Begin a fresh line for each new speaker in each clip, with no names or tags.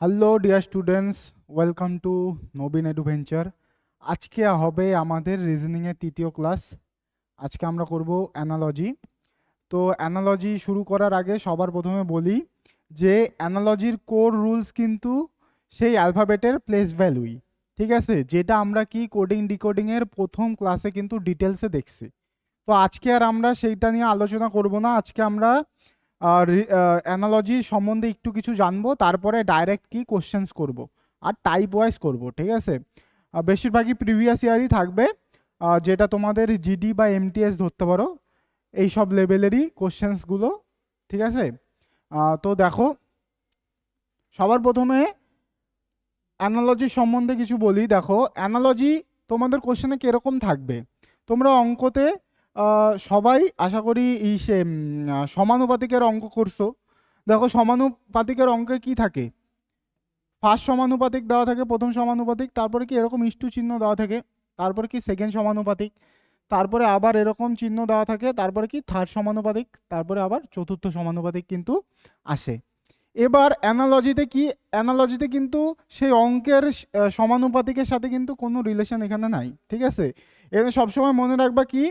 Hello dear students, welcome to নবীন Eduventure. আজকে হবে আমাদের রিজনিংয়ের তৃতীয় ক্লাস। আজকে আমরা করব অ্যানালজি। তো অ্যানালজি শুরু করার আগে সবার প্রথমে বলি যে অ্যানালজির কোর রুলস কিন্তু সেই অ্যালফাবেটের প্লেস ভ্যালুই, ঠিক আছে, যেটা আমরা কি কোডিং ডিকোডিংয়ের প্রথম ক্লাসে কিন্তু ডিটেলসে দেখছি। তো আজকে আর আমরা সেইটা নিয়ে আলোচনা করব না। আজকে আমরা অ্যানালজি সম্বন্ধে একটু কিছু জানবো, তারপরে ডাইরেক্ট কি কোশ্চেন্স করব আর টাইপ ওয়াইজ করব, ঠিক আছে। বেশিরভাগই প্রিভিয়াস ইয়ারই থাকবে, যেটা তোমাদের জিডি বা এমটিএস ধরতে পারো, এই সব লেভেলেরই কোশ্চেন্সগুলো, ঠিক আছে। তো দেখো, সবার প্রথমে অ্যানালজি সম্বন্ধে কিছু বলি। দেখো, অ্যানালজি তোমাদের কোশ্চেনে কীরকম থাকবে। তোমরা অঙ্কতে সবাই আশা করি সমানুপাতিকের অঙ্ক করছো। দেখো, সমানুপাতিকের অঙ্কে কি থাকে, ফার্স্ট সমানুপাতিক দেওয়া থাকে, প্রথম সমানুপাতিক, তারপরে কি এরকম ইস্টু চিহ্ন দেওয়া থাকে, তারপরে কি সেকেন্ড সমানুপাতিক, তারপরে আবার এরকম চিহ্ন দেওয়া থাকে, তারপরে কি থার্ড সমানুপাতিক, তারপরে আবার চতুর্থ সমানুপাতিক কিন্তু আসে। এবার অ্যানালজিতে কি, অ্যানালজিতে কিন্তু সেই অঙ্কের সমানুপাতিকের সাথে কিন্তু কোনো রিলেশন এখানে নাই, ঠিক আছে। এখানে সবসময় মনে রাখবা কি,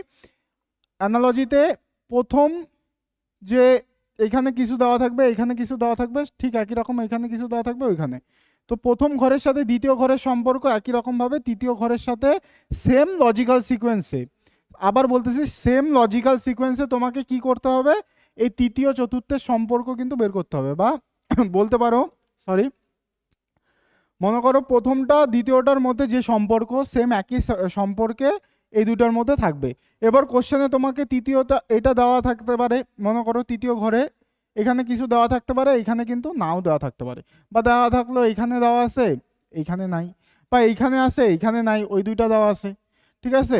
অ্যানালজিতে প্রথম যে এখানে কিছু দেওয়া থাকবে, এখানে কিছু দেওয়া থাকবে, ঠিক একই রকম এখানে কিছু দেওয়া থাকবে ওইখানে। তো প্রথম ঘরের সাথে দ্বিতীয় ঘরের সম্পর্ক একই রকমভাবে তৃতীয় ঘরের সাথে সেম লজিক্যাল সিকোয়েন্সে, আবার বলতেছি সেম লজিক্যাল সিকোয়েন্সে তোমাকে কি করতে হবে, এই তৃতীয় চতুর্থের সম্পর্ক কিন্তু বের করতে হবে, বা বলতে পারো, সরি, মনে করো প্রথমটা দ্বিতীয়টার মধ্যে যে সম্পর্ক সেম একই সম্পর্কে এই দুটার মধ্যে থাকবে। এবার কোশ্চেনে তোমাকে তৃতীয়টা এটা দেওয়া থাকতে পারে, মনে করো তৃতীয় ঘরে এখানে কিছু দেওয়া থাকতে পারে, এখানে কিন্তু নাও দেওয়া থাকতে পারে, বা দেওয়া থাকলো এখানে দেওয়া আছে এইখানে নাই, বা এইখানে আছে এইখানে নাই, ওই দুইটা দেওয়া আছে, ঠিক আছে।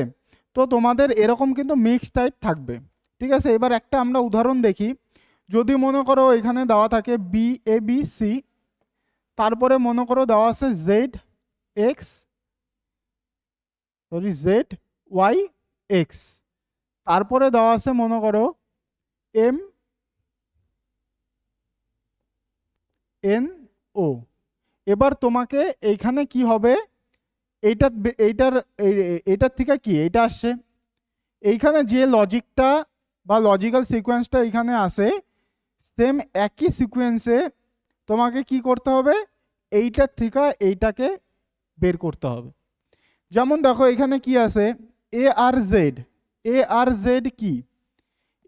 তো তোমাদের এরকম কিন্তু মিক্স টাইপ থাকবে, ঠিক আছে। এবার একটা আমরা উদাহরণ দেখি। যদি মনে করো এখানে দেওয়া থাকে বি এ বি সি, তারপরে মনে করো দেওয়া আছে Z X, sorry Z Y X, তারপরে দেওয়া আছে মনে করো এম এন ও। এবার তোমাকে এইখানে কি হবে, এইটার এইটার এইটার থেকে কি এইটা আসছে, এইখানে যে লজিকটা বা লজিক্যাল সিকোয়েন্সটা এখানে আসে, সেম একই সিকোয়েন্সে তোমাকে কি করতে হবে, এইটার থেকে এইটাকে বের করতে হবে। যেমন দেখো এখানে কি আছে, এ আর জেড, এ আর জেড কি,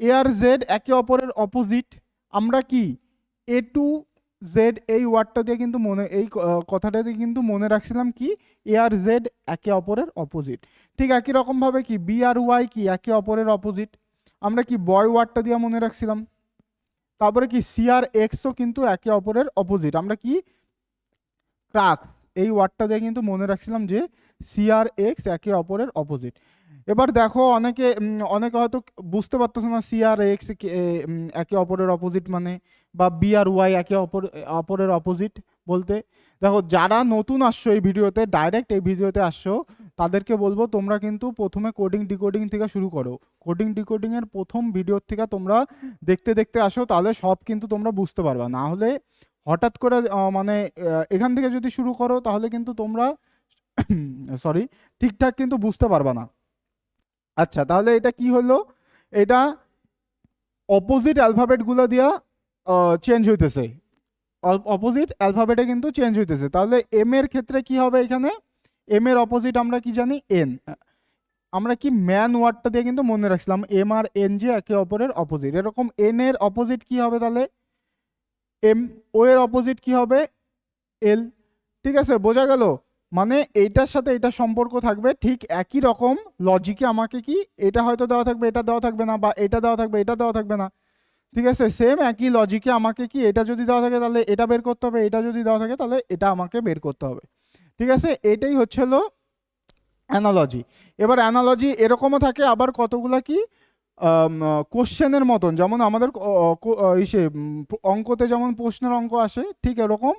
এ আর জেড একে অপরের অপোজিট। আমরা কি এ টু জেড এই ওয়ার্ডটা দিয়ে কিন্তু মনে, এই কথাটা দিয়ে কিন্তু মনে রাখছিলাম কি এ আর জেড একে অপরের অপোজিট। ঠিক একই রকমভাবে কি বি আর ওয়াই কি একে অপরের অপোজিট, আমরা কি বয় ওয়ার্ডটা দিয়ে মনে রাখছিলাম। তারপরে কি সি আর এক্সও কিন্তু একে অপরের অপোজিট, আমরা কি ক্রাক্স এই ওয়ার্ডটা দিয়ে কিন্তু মনে রাখছিলাম যে সি আর এক্স একে অপরের অপোজিট। এবার দেখো অনেকে অনেকে হয়তো বুঝতে পারতেছে না সি আর এক্স একে অপরের অপোজিট মানে, বা বি আর ওয়াই একে অপরের অপোজিট বলতে। দেখো, যারা নতুন আসছো এই ভিডিওতে, ডাইরেক্ট এই ভিডিওতে আসছো, তাদেরকে বলবো তোমরা কিন্তু প্রথমে কোডিং ডিকোডিং থেকে শুরু করো। কোডিং ডিকোডিং এর প্রথম ভিডিও থেকে তোমরা দেখতে দেখতে আসো, তাহলে সব কিন্তু তোমরা বুঝতে পারবা। না হলে হঠাৎ করে মানে এখান থেকে যদি শুরু করো তাহলে কিন্তু তোমরা সরি ঠিকঠাক কিন্তু বুঝতে পারবা না। আচ্ছা, তাহলে এটা কি হলো, এটা অপোজিট অ্যালফাবেটগুলো দিয়া চেঞ্জ হইতেছে, অপোজিট অ্যালফাবেটে কিন্তু চেঞ্জ হইতেছে। তাহলে এম এর ক্ষেত্রে কি হবে, এখানে এম এর অপোজিট আমরা কি জানি, এন। আমরা কি ম্যান ওয়ার্ডটা দিয়ে কিন্তু মনে রাখছিলাম এম আর এন যে একে অপরের অপোজিট, এরকম এন এর অপোজিট কি হবে তাহলে এম, ও এর অপোজিট কি হবে এল, ঠিক আছে, বোঝা গেল। মানে এইটার সাথে এটা সম্পর্ক থাকবে ঠিক একই রকম লজিকে, আমাকে কি এটা হয়তো দেওয়া থাকবে এটা দেওয়া থাকবে না, বা এটা দেওয়া থাকবে এটা দেওয়া থাকবে না, ঠিক আছে। সেম একই লজিকে আমাকে কি এটা যদি দেওয়া থাকে তাহলে এটা বের করতে হবে, এটা যদি দেওয়া থাকে তাহলে এটা আমাকে বের করতে হবে, ঠিক আছে। এটাই হচ্ছিল অ্যানালজি। এবার অ্যানালজি এরকমও থাকে আবার কতগুলা কি কোশ্চেনের মতন, যেমন আমাদের ইসে অঙ্কতে যেমন প্রশ্নের অঙ্ক আসে, ঠিক এরকম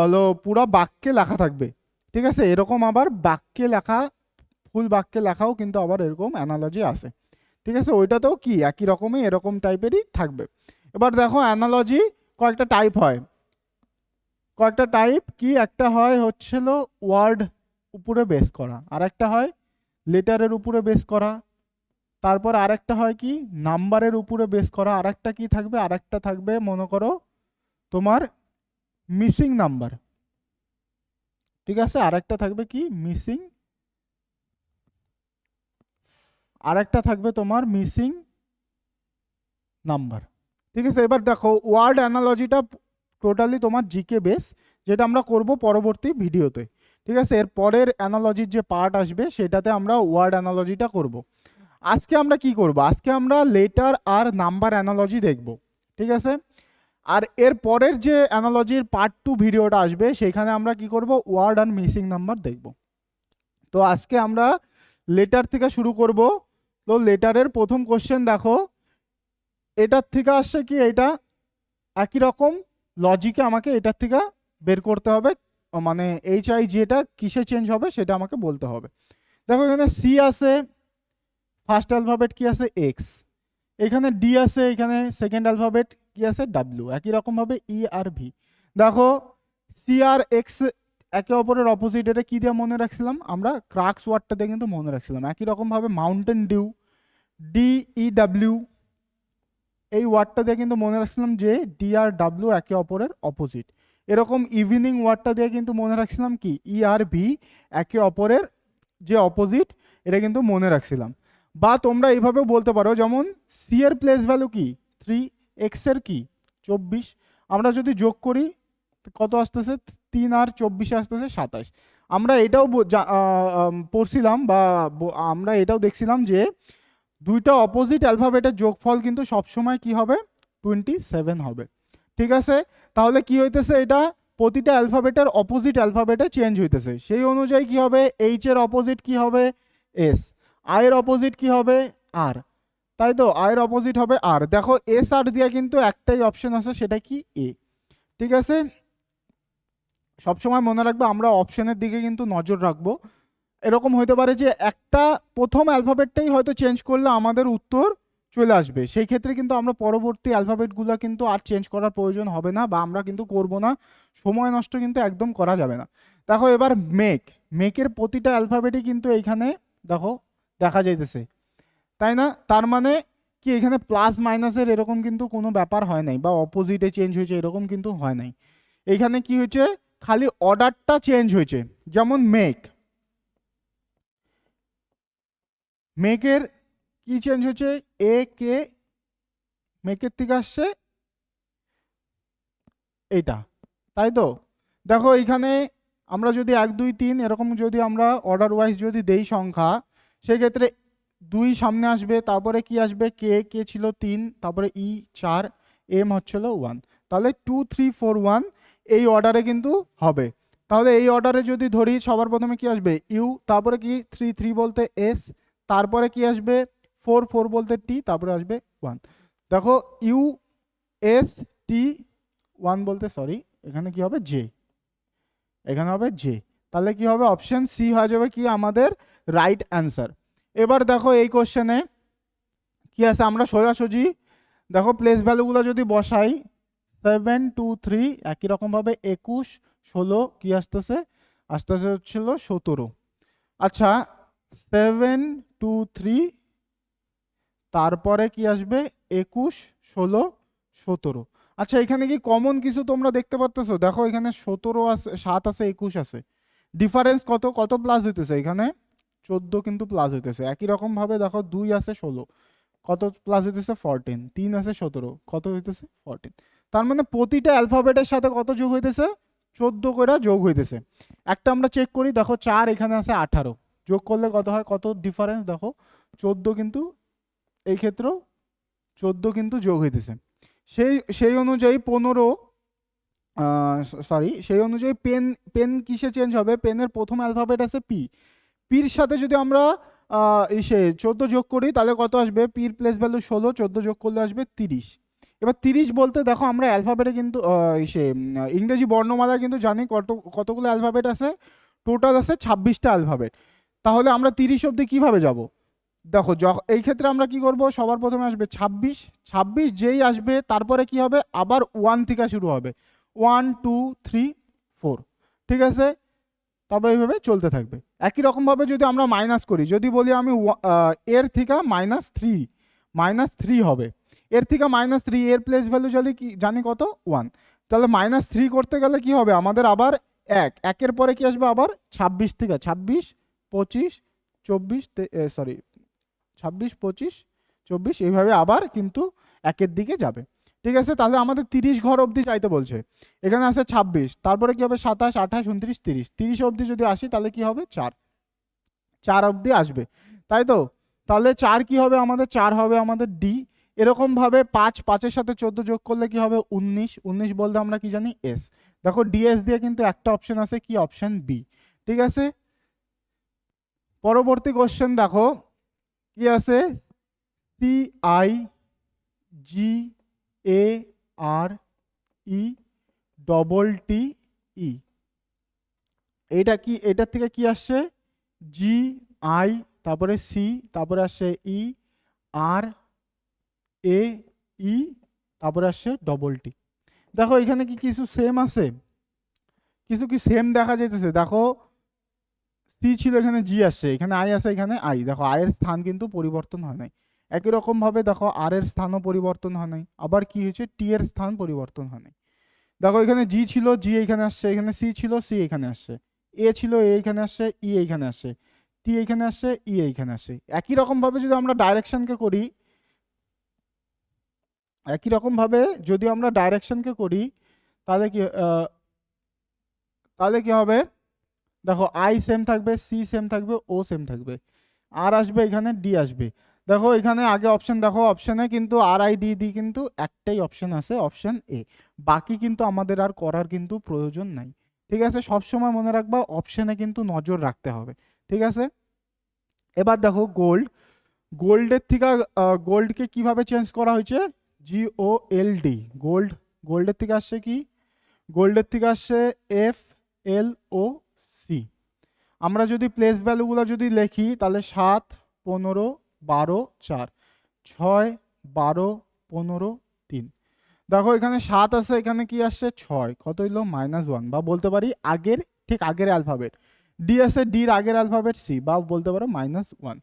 হলো পুরো বাক্যে লেখা থাকবে, ঠিক আছে। এরকম আবার বাক্যে লেখা, ফুল বাক্যে লেখাও কিন্তু আবার এরকম অ্যানালজি আসে, ঠিক আছে। ওইটাতেও কি একই রকমই এরকম টাইপেরই থাকবে। এবার দেখো অ্যানালজি কয়েকটা টাইপ হয়। কয়েকটা টাইপ কি, একটা হয় হচ্ছিল ওয়ার্ড উপরে বেস করা, আর একটা হয় লেটারের উপরে বেস করা, তারপর আরেকটা হয় কি নাম্বারের উপরে বেস করা, আরেকটা কি থাকবে, আরেকটা থাকবে মনে করো তোমার মিসিং নাম্বার, ঠিক আছে, আরেকটা থাকবে কি মিসিং, আরেকটা থাকবে তোমার মিসিং নাম্বার, ঠিক আছে। এবার দেখো ওয়ার্ড অ্যানালজিটা টোটালি তোমার জিকে বেস, যেটা আমরা করব পরবর্তী ভিডিওতে, ঠিক আছে। এর পরের অ্যানালজির যে পার্ট আসবে সেটাতে আমরা ওয়ার্ড অ্যানালজিটা করব। আজকে আমরা কি করব, আজকে আমরা লেটার আর নাম্বার অ্যানালজি দেখব, ঠিক আছে। আর এর পরের যে অ্যানালজির পার্ট 2 ভিডিওটা আসবে সেখানে আমরা কি করব, ওয়ার্ড আর মিসিং নাম্বার দেখব। তো আজকে আমরা লেটার থেকে শুরু করব। তো লেটারের প্রথম কোশ্চেন দেখো, এটার থেকে আসছে কি, এটা একই রকম লজিকে আমাকে এটার থেকে বের করতে হবে, মানে এইচ আই যেটা কিসে চেঞ্জ হবে সেটা আমাকে বলতে হবে। দেখো এখানে সি আছে, ফার্স্ট অ্যালফাবেট কি আছে এক্স, এখানে ডি আছে, এখানে সেকেন্ড অ্যালফাবেট কি আছে ডাব্লিউ, একই রকমভাবে ই আর ভি। দেখো সি আর এক্স একে অপরের অপোজিট, এটা কি দিয়ে মনে রাখছিলাম আমরা, ক্রাক্স ওয়ার্ডটা দিয়ে কিন্তু মনে রাখছিলাম। একই রকমভাবে Mountain Dew, D E W, এই ওয়ার্ডটা দিয়ে কিন্তু মনে রাখছিলাম যে ডি আর ডাব্লিউ একে অপরের অপোজিট। এরকম ইভিনিং ওয়ার্ডটা দিয়ে কিন্তু মনে রাখছিলাম কি ই আর ভি একে অপরের যে অপোজিট, এটা কিন্তু মনে রাখছিলাম। বা তোমরা এইভাবেও বলতে পারো, যেমন সি এর প্লেস ভ্যালু কি 3, এক্স এর কি 24, আমরা যদি যোগ করি কত আসতেছে, 3 আর 24 আসতেছে 27। আমরা এটাও পড়ছিলাম বা আমরা এটাও দেখছিলাম যে দুইটা অপোজিট অ্যালফাবেটের যোগফল কিন্তু সবসময় কি হবে 27 হবে, ঠিক আছে। তাহলে কি হইতেছে, এটা প্রতিটা অ্যালফাবেটের অপোজিট অ্যালফাবেটে চেঞ্জ হইতেছে, সেই অনুযায়ী কি হবে, এইচ এর অপোজিট কি হবে এস, আই এর অপোজিট কি হবে আর, তাই তো আই এর অপোজিট হবে আর। দেখো এস আর দিয়ে কিন্তু একটাই অপশন আছে, সেটা কি এ, ঠিক আছে। সবসময় মনে রাখবো আমরা অপশনের দিকে কিন্তু নজর রাখবো। এরকম হতে পারে যে একটা প্রথম অ্যালফাবেটটাই হয়তো চেঞ্জ করলে আমাদের উত্তর চলে আসবে, সেই ক্ষেত্রে কিন্তু আমরা পরবর্তী অ্যালফাবেটগুলো কিন্তু আর চেঞ্জ করার প্রয়োজন হবে না, বা আমরা কিন্তু করব না, সময় নষ্ট কিন্তু একদম করা যাবে না। দেখো এবার মেকের প্রতিটা অ্যালফাবেটই কিন্তু এইখানে দেখো দেখা যাইতেছে, তাই না। তার মানে কি এখানে প্লাস মাইনাসের এরকম কিন্তু কোনো ব্যাপার হয় নাই, বা অপোজিটে চেঞ্জ হয়েছে এরকম কিন্তু হয় নাই। এইখানে কি হয়েছে, খালি অর্ডারটা চেঞ্জ হয়েছে। যেমন মেকের কি চেঞ্জ হচ্ছে, এ কে মেকের থেকে আসছে এইটা, তাই তো। দেখো এইখানে আমরা যদি 1 2 3 এরকম যদি আমরা অর্ডার ওয়াইজ যদি দেই সংখ্যা, সেক্ষেত্রে 2 সামনে আসবে, তারপরে কি আসবে কে ছিল 3, তারপরে ই 4, এম হচ্ছিল 1, তাহলে 2 3 4 1 এই অর্ডারে কিন্তু হবে। তাহলে এই অর্ডারে যদি ধরি সবার প্রথমে কি আসবে ইউ, তারপরে কি 3 3 বলতে এস, তারপরে কি আসবে 4 4 বলতে টি, তারপরে আসবে 1। দেখো ইউ এস টি 1 বলতে সরি এখানে কি হবে জে, এখানে হবে জে, তাহলে কি হবে অপশন সি হয়ে যাবে কি আমাদের রাইট অ্যান্সার। এবার দেখো এই কোশ্চেনে কি আছে, আমরা সোজাসুজি দেখো প্লেস ভ্যালুগুলো যদি বসাই 7 2 3, একই রকমভাবে 21 16 কি আসতেছে, আসতেছে হচ্ছিল 17। আচ্ছা 7 2 3, তারপরে কি আসবে 21 16 17। আচ্ছা এখানে কি কমন কিছু তোমরা দেখতে পারতেছো, দেখো এখানে 17 আছে, 7 আছে, 21 আছে, ডিফারেন্স কত কত প্লাস হইতেছে, এখানে 14 কিন্তু প্লাস হইতেছে। একই রকম ভাবে দেখো 2 আছে 16, কত প্লাস হইতেছে 14, 3 আছে 17, কত হইতেছে 14। তার মানে প্রতিটা অ্যালফাবেটের সাথে কত যোগ হইতেছে 14 করে যোগ হইতেছে। একটা আমরা চেক করি, দেখো 4 এখানে আছে 18, যোগ করলে কত হয়, কত ডিফারেন্স দেখো 14 কিন্তু এই ক্ষেত্রেও 14 কিন্তু যোগ হইতেছে। সেই অনুযায়ী 15 সেই অনুযায়ী পেন কিসে চেঞ্জ হবে, পেনের প্রথম অ্যালফাবেট আছে পি, পির সাথে যদি আমরা 14 যোগ করি তাহলে কত আসবে, পির প্লেস ভ্যালু 16, 14 যোগ করলে আসবে 30। এবার 30 বলতে দেখো আমরা অ্যালফাবেটে কিন্তু ইংরেজি বর্ণমালা কিন্তু জানি কতগুলো অ্যালফাবেট আছে, টোটাল আছে 26টা অ্যালফাবেট। তাহলে আমরা 30 অবধি কিভাবে যাব, দেখো এই ক্ষেত্রে আমরা কি করব, সবার প্রথমে আসবে 26, 26 যেই আসবে তারপরে কি হবে আবার 1 থেকে শুরু হবে, 1 2 3 4, ঠিক আছে। তবে এইভাবে চলতে থাকবে। একই রকমভাবে যদি আমরা মাইনাস করি, যদি বলি আমি এর থেকে -3 হবে, এর থেকে -3, এর প্লেস ভ্যালু যদি কি জানি কত 1, তাহলে -3 করতে গেলে কি হবে আমাদের আবার একের পরে কি আসবে আবার 26 থেকে 26 25 24 সরি 26 25 24 এইভাবে আবার কিন্তু একের দিকে যাবে, ঠিক আছে। তাহলে আমাদের 30 ঘর অবধি চাইতে বলছে, এখানে আছে 26, তারপরে কি হবে 27 28 29 30, 30 অবধি যদি আসি তাহলে কি হবে 4 অবধি আসবে, তাই তো। তাহলে 4 কি হবে আমাদের, 4 হবে আমাদের ডি। এরকম ভাবে 5 এর সাথে 14 যোগ করলে কি হবে 19 বলতে আমরা কি জানি এস। দেখো ডিএস দিয়ে কিন্তু একটা অপশন আছে, কি অপশন বি, ঠিক আছে। পরবর্তী কোশ্চেন দেখো কি আছে, CIGARETTE, এটা কি, এটার থেকে কি আসছে GI, তারপরে সি, তারপরে আসছে ERAE, তারপরে আসছে টি। দেখো এখানে কি কিছু সেম আছে, কিছু কি সেম দেখা যেতেছে। দেখো সি ছিল, এখানে জি আসছে, এখানে আই আছে, এখানে আই। দেখো আই এর স্থান কিন্তু পরিবর্তন হয় নাই। একই রকম ভাবে দেখো আর এর স্থানও পরিবর্তন হয় নাই। আবার কি হয়েছে, টি এর স্থান পরিবর্তন হয় নাই। দেখো এখানে জি ছিল, জি এখানে আসছে, এখানে সি ছিল, সি এখানে আসছে, এ ছিল, এ এখানে আসছে, ই এইখানে আসছে, টি এখানে আসছে, ই এইখানে আসছে। একই রকম ভাবে যদি আমরা ডাইরেকশনকে করি, একই রকম ভাবে যদি আমরা ডাইরেকশনকে করি তাহলে কি হবে, দেখো আই সেম থাকবে, সি সেম থাকবে, ও সেম থাকবে, আর আসবে এখানে ডি আসবে। দেখো এখানে আগে অপশন, দেখো অপশনে কিন্তু আর আই ডি ডি কিন্তু একটাই অপশন আছে, অপশন এ। বাকি কিন্তু আমাদের আর করার কিন্তু প্রয়োজন নাই, ঠিক আছে। সবসময় মনে রাখবা অপশনে কিন্তু নজর রাখতে হবে, ঠিক আছে। এবার দেখো গোল্ডের থেকে গোল্ডকে কিভাবে চেঞ্জ করা হয়েছে, GOLD, গোল্ডের থেকে আসছে কি, গোল্ডের থেকে আসছে FLOC। আমরা যদি প্লেস ভ্যালুগুলো যদি লিখি তাহলে 7 15 12 4 6 12 15 3। দেখো এখানে 7 আছে, এখানে কি আসছে 6, কত হইলো -1, বা বলতে পারি আগের, ঠিক আগের অ্যালফাবেট। ডি আছে, ডির আগের অ্যালফাবেট সি, বা বলতে পারো -1।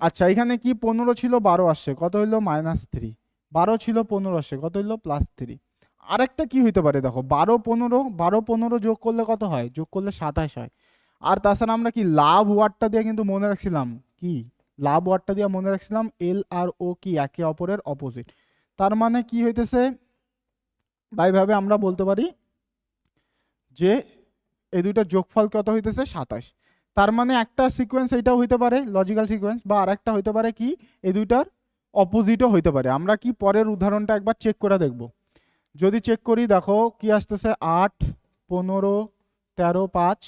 আচ্ছা এখানে কি 15 ছিল, 12 আসছে, কত হইলো -3। 12 ছিল, 15 আসছে, কত হইলো +3। আরেকটা কি হইতে পারে, দেখো 12 15 যোগ করলে কত হয়, যোগ করলে 27 হয়। আর তাছাড়া আমরা কি লাভ ওয়ার্ডটা দিয়ে কিন্তু মনে রাখছিলাম, কি লাভ ওয়ার্ডটা দিয়ে মনে রাখছিলাম এল আর ও কি একে অপরের অপোজিট। তার মানে কি হইতেছে, ভাবে আমরা বলতে পারি যে এই দুইটা যোগফল কত হইতেছে 27। তার মানে একটা সিকোয়েন্স এটাও হইতে পারে লজিক্যাল সিকোয়েন্স, বা আরেকটা হইতে পারে কি এই দুইটার অপোজিটও হইতে পারে। আমরা কি পরের উদাহরণটা একবার চেক করে দেখব। যদি চেক করি দেখো কি আসতেছে 8 15 13 5,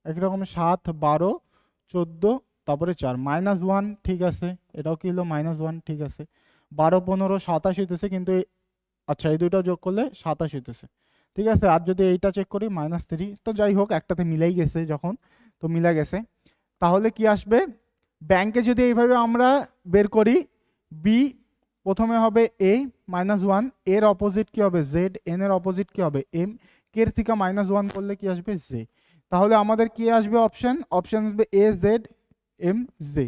একরকম 7 12 14, তারপরে 4 -1, ঠিক আছে। এটাও কি হলো -1, ঠিক আছে। 12 15 27 হইতেছে, কিন্তু আচ্ছা এই দুইটা যোগ করলে 27 হইতেছে, ঠিক আছে। আর যদি এইটা চেক করি -3, তো যাই হোক একটাতে মিলাই গেছে যখন, তো মিলা গেছে। তাহলে কি আসবে, ব্যাংকে যদি এইভাবে আমরা বের করি, বি প্রথমে হবে এ -1, এর অপোজিট কি হবে জেড, এন এর অপোজিট কি হবে এম, কে এর থেকে -1 করলে কি আসবে জে। তাহলে আমাদের কি আসবে অপশন আসবে এ জেড এম জে।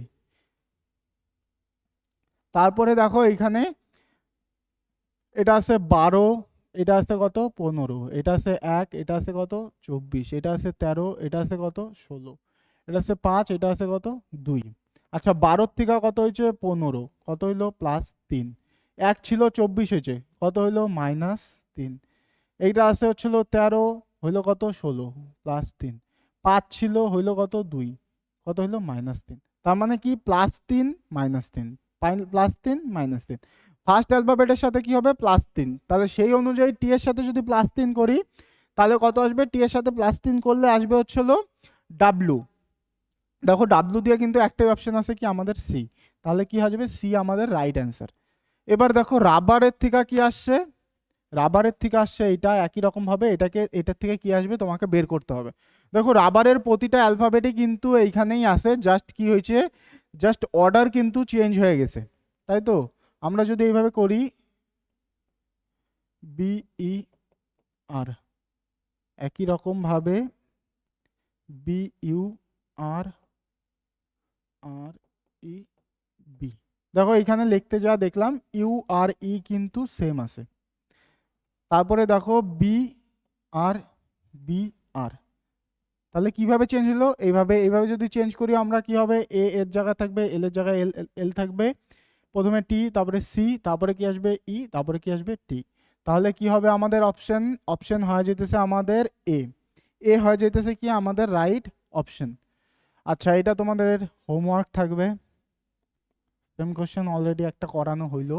তারপরে দেখো এইখানে এটা আছে 12, এটা আছে কত 15, এটা আছে 1, এটা আছে কত 24, এটা আছে 13, এটা আছে কত 16, এটা আছে 5, এটা আছে কত 2। আচ্ছা 12 থেকে কত হয়েছে 15, কত হইলো +3, 1 ছিল 24 হয়েছে, কত হইলো -3। এইটা আছে হচ্ছিল 13, হইলো কত 16 +3, 5 ছিল হইলো কত 2, কত হইলো -3। তার মানে কি +3 -3, +3 -3। ফার্স্ট অ্যালফাবেটের সাথে কি হবে +3, তাহলে সেই অনুযায়ী টি এর সাথে যদি +3 করি তাহলে কত আসবে, টি এর সাথে +3 করলে আসবে হচ্ছিল ডাব্লু। দেখো ডাব্লু দিয়ে কিন্তু একটাই অপশন আছে কি আমাদের সি, তাহলে কি আসবে সি আমাদের রাইট অ্যান্সার। এবার দেখো রাবারের থেকে কি আসছে, রাবারের থেকে আসছে এইটা, একই রকম ভাবে এটার থেকে কি আসবে তোমাকে বের করতে হবে। দেখো রাবারের প্রতিটা অ্যালফাবেটই কিন্তু এইখানেই আসে, জাস্ট কি হয়েছে, জাস্ট অর্ডার কিন্তু চেঞ্জ হয়ে গেছে, তাই তো। আমরা যদি এইভাবে করি BER, একই রকম ভাবে B U R R E B, দেখো এখানে লিখতে যা দেখলাম ইউ আর ই কিন্তু সেম আছে। তারপরে দেখো বি আর বি আর, তাহলে কিভাবে চেঞ্জ হলো, এইভাবে এইভাবে যদি চেঞ্জ করি আমরা কি হবে, এ এর জায়গা থাকবে, এল এর জায়গায় এল এল থাকবে, প্রথমে টি, তারপরে সি, তারপরে কি আসবে ই, তারপরে কি আসবে টি। তাহলে কি হবে আমাদের অপশন, অপশন হয়ে যেতেছে আমাদের এ, এ হয়ে যেতেছে কি আমাদের রাইট অপশন। আচ্ছা এটা তোমাদের হোমওয়ার্ক থাকবে, সেম কোশ্চেন অলরেডি একটা করানো হইলো,